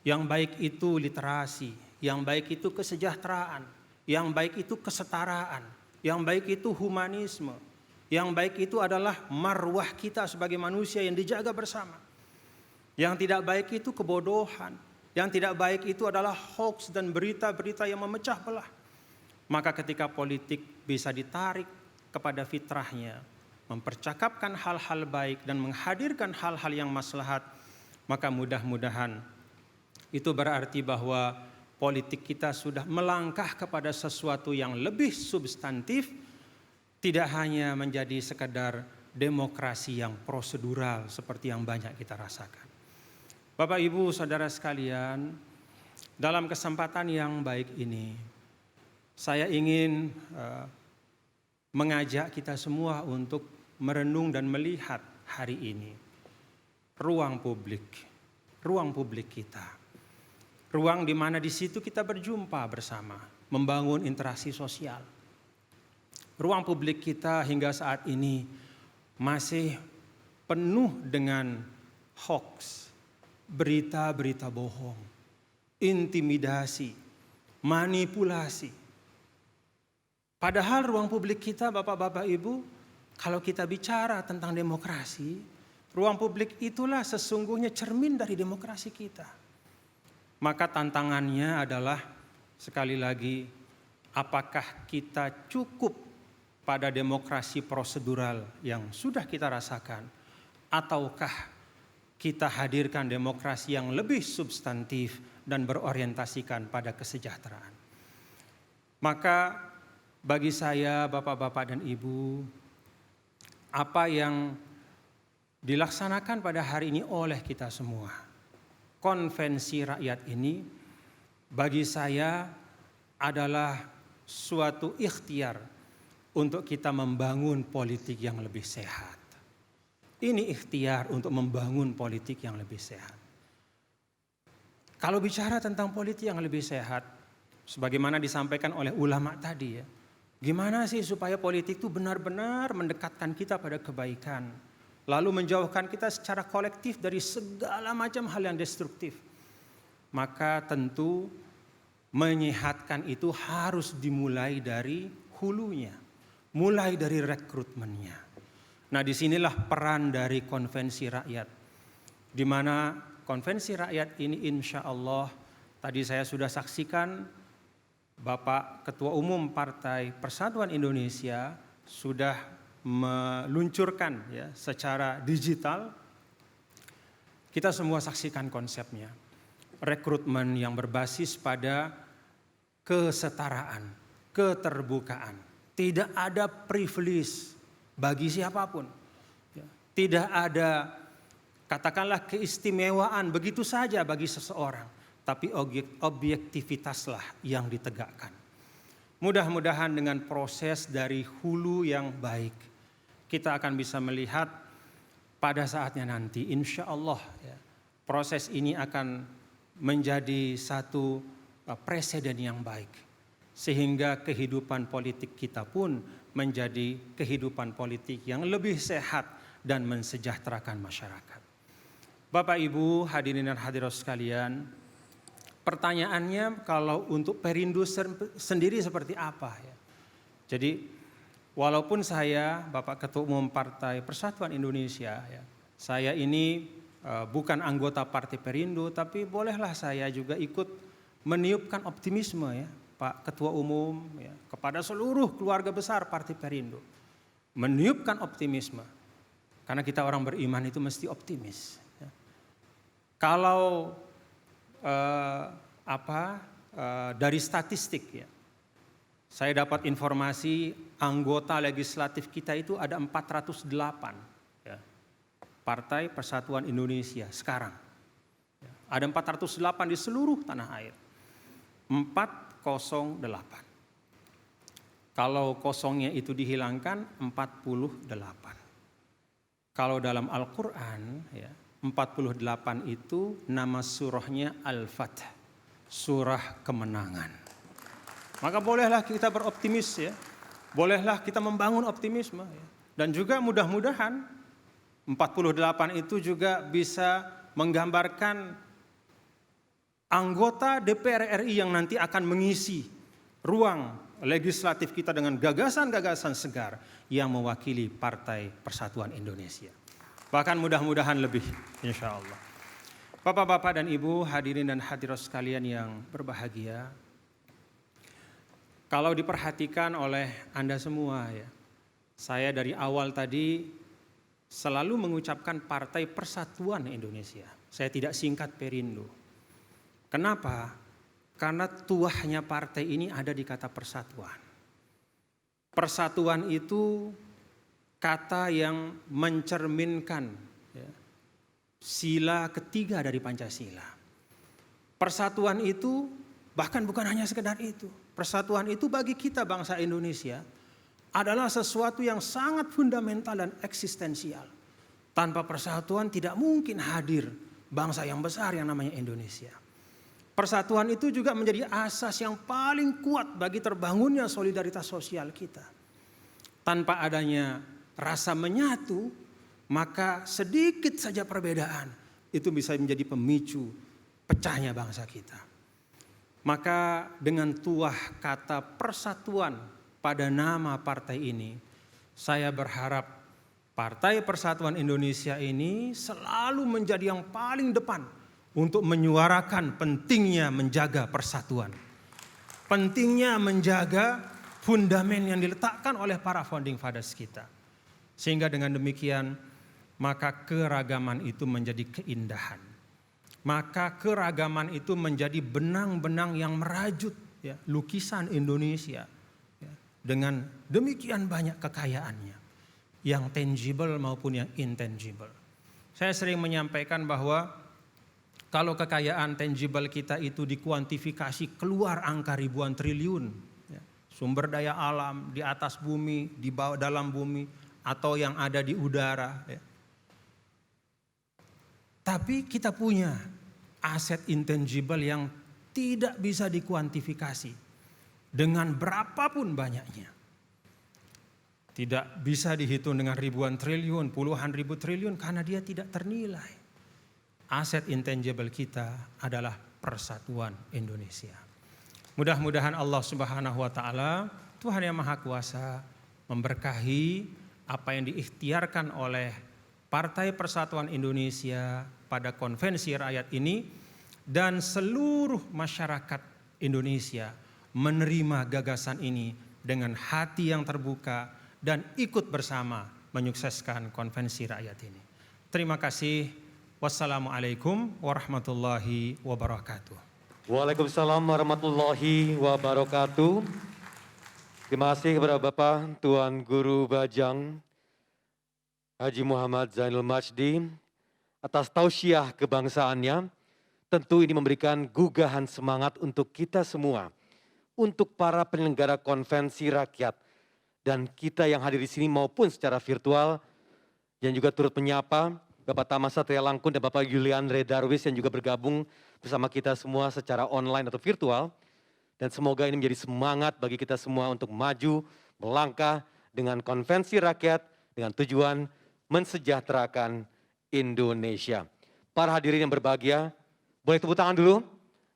Yang baik itu literasi, yang baik itu kesejahteraan, yang baik itu kesetaraan, yang baik itu humanisme, yang baik itu adalah marwah kita sebagai manusia yang dijaga bersama. Yang tidak baik itu kebodohan. Yang tidak baik itu adalah hoax dan berita-berita yang memecah belah. Maka ketika politik bisa ditarik kepada fitrahnya, mempercakapkan hal-hal baik dan menghadirkan hal-hal yang maslahat, maka mudah-mudahan itu berarti bahwa politik kita sudah melangkah kepada sesuatu yang lebih substantif, tidak hanya menjadi sekedar demokrasi yang prosedural seperti yang banyak kita rasakan. Bapak, Ibu, Saudara sekalian, dalam kesempatan yang baik ini, saya ingin mengajak kita semua untuk merenung dan melihat hari ini ruang publik kita. Ruang di mana di situ kita berjumpa bersama, membangun interaksi sosial. Ruang publik kita hingga saat ini masih penuh dengan hoax, berita-berita bohong, intimidasi, manipulasi. Padahal ruang publik kita, Bapak-bapak Ibu, kalau kita bicara tentang demokrasi, ruang publik itulah sesungguhnya cermin dari demokrasi kita. Maka tantangannya adalah sekali lagi, apakah kita cukup pada demokrasi prosedural yang sudah kita rasakan, ataukah kita hadirkan demokrasi yang lebih substantif dan berorientasikan pada kesejahteraan. Maka bagi saya, Bapak-bapak dan Ibu, apa yang dilaksanakan pada hari ini oleh kita semua, konvensi rakyat ini, bagi saya adalah suatu ikhtiar untuk kita membangun politik yang lebih sehat. Ini ikhtiar untuk membangun politik yang lebih sehat. Kalau bicara tentang politik yang lebih sehat, sebagaimana disampaikan oleh ulama tadi ya, gimana sih supaya politik itu benar-benar mendekatkan kita pada kebaikan, lalu menjauhkan kita secara kolektif dari segala macam hal yang destruktif. Maka tentu menyehatkan itu harus dimulai dari hulunya, mulai dari rekrutmennya. Nah, disinilah peran dari konvensi rakyat, di mana konvensi rakyat ini insya Allah, tadi saya sudah saksikan Bapak Ketua Umum Partai Persatuan Indonesia sudah meluncurkan ya, secara digital. Kita semua saksikan konsepnya, rekrutmen yang berbasis pada kesetaraan, keterbukaan, tidak ada privilege bagi siapapun. Tidak ada katakanlah keistimewaan begitu saja bagi seseorang, tapi objektivitaslah yang ditegakkan. Mudah-mudahan dengan proses dari hulu yang baik, kita akan bisa melihat pada saatnya nanti insya Allah ya, proses ini akan menjadi satu presiden yang baik. Sehingga kehidupan politik kita pun menjadi kehidupan politik yang lebih sehat dan mensejahterakan masyarakat. Bapak, Ibu, hadirin dan hadirat sekalian, pertanyaannya kalau untuk Perindo sendiri seperti apa ya? Jadi walaupun saya Bapak Ketua Umum Partai Persatuan Indonesia ya, saya ini bukan anggota Partai Perindo, tapi bolehlah saya juga ikut meniupkan optimisme ya Pak Ketua Umum ya, kepada seluruh keluarga besar Partai Perindo. Meniupkan optimisme. Karena kita orang beriman itu mesti optimis. Ya. Kalau dari statistik ya, Saya dapat informasi anggota legislatif kita itu ada 408 ya, Partai Persatuan Indonesia sekarang. Ya, ada 408 di seluruh tanah air. 408. Kalau kosongnya itu dihilangkan 48. Kalau dalam Al-Quran ya, 48 itu nama surahnya Al-Fath, surah kemenangan. Maka bolehlah kita beroptimis ya, bolehlah kita membangun optimisme ya. Dan juga mudah-mudahan 48 itu juga bisa menggambarkan anggota DPR RI yang nanti akan mengisi ruang legislatif kita dengan gagasan-gagasan segar yang mewakili Partai Persatuan Indonesia. Bahkan mudah-mudahan lebih, insya Allah. Bapak-bapak dan Ibu, hadirin dan hadirat sekalian yang berbahagia, kalau diperhatikan oleh Anda semua ya, saya dari awal tadi selalu mengucapkan Partai Persatuan Indonesia. Saya tidak singkat Perindo. Kenapa? Karena tuahnya partai ini ada di kata persatuan. Persatuan itu kata yang mencerminkan ya, sila ketiga dari Pancasila. Persatuan itu bahkan bukan hanya sekedar itu. Persatuan itu bagi kita bangsa Indonesia adalah sesuatu yang sangat fundamental dan eksistensial. Tanpa persatuan tidak mungkin hadir bangsa yang besar yang namanya Indonesia. Persatuan itu juga menjadi asas yang paling kuat bagi terbangunnya solidaritas sosial kita. Tanpa adanya rasa menyatu, maka sedikit saja perbedaan itu bisa menjadi pemicu pecahnya bangsa kita. Maka dengan tuah kata persatuan pada nama partai ini, saya berharap Partai Persatuan Indonesia ini selalu menjadi yang paling depan untuk menyuarakan pentingnya menjaga persatuan. Pentingnya menjaga fundamen yang diletakkan oleh para founding fathers kita. Sehingga dengan demikian, maka keragaman itu menjadi keindahan. Maka keragaman itu menjadi benang-benang yang merajut ya, lukisan Indonesia ya, dengan demikian banyak kekayaannya, yang tangible maupun yang intangible. Saya sering menyampaikan bahwa kalau kekayaan tangible kita itu dikuantifikasi keluar angka ribuan triliun, ya, sumber daya alam di atas bumi, di bawah dalam bumi, atau yang ada di udara. Ya. Tapi kita punya aset intangible yang tidak bisa dikuantifikasi dengan berapapun banyaknya. Tidak bisa dihitung dengan ribuan triliun, puluhan ribu triliun karena dia tidak ternilai. Aset intangible kita adalah persatuan Indonesia. Mudah-mudahan Allah Subhanahu wa taala, Tuhan yang Maha Kuasa, memberkahi apa yang diikhtiarkan oleh Partai Persatuan Indonesia pada konvensi rakyat ini, dan seluruh masyarakat Indonesia menerima gagasan ini dengan hati yang terbuka dan ikut bersama menyukseskan konvensi rakyat ini. Terima kasih. Wassalamualaikum warahmatullahi wabarakatuh. Waalaikumsalam warahmatullahi wabarakatuh. Terima kasih kepada Bapak Tuan Guru Bajang Haji Muhammad Zainul Majdi atas tausiah kebangsaannya. Tentu ini memberikan gugahan semangat untuk kita semua, untuk para penyelenggara konvensi rakyat dan kita yang hadir di sini maupun secara virtual, yang juga turut menyapa Bapak Thammas Satria Langkun dan Bapak Julian Redarwis yang juga bergabung bersama kita semua secara online atau virtual. Dan semoga ini menjadi semangat bagi kita semua untuk maju, melangkah dengan konvensi rakyat dengan tujuan mensejahterakan Indonesia. Para hadirin yang berbahagia, boleh tepuk tangan dulu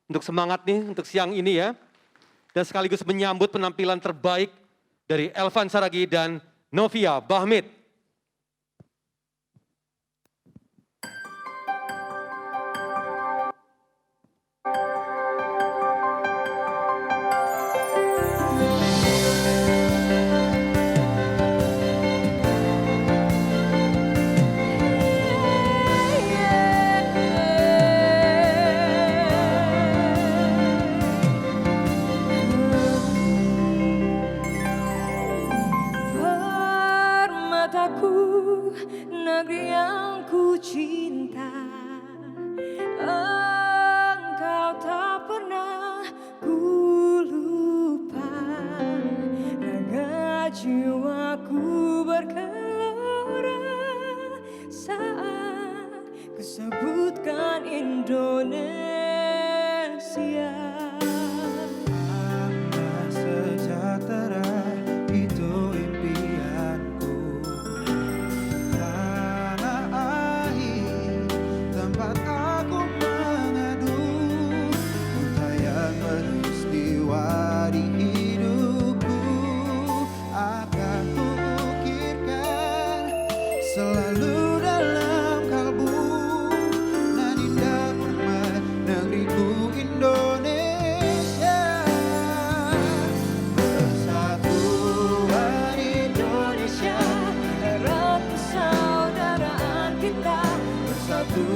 untuk semangat nih untuk siang ini ya. Dan sekaligus menyambut penampilan terbaik dari Elvan Saragi dan Novia Bahmid. Kusebutkan Indonesia. Damai sejahtera itu impianku. Tanah air tempat aku mengadu, untayan peristiwa di hidupku akan kukukirkan selalu dalam kalbu. Nan indah permai negeriku Indonesia. Persatuan Indonesia, Erat persaudaraan kita, bersatu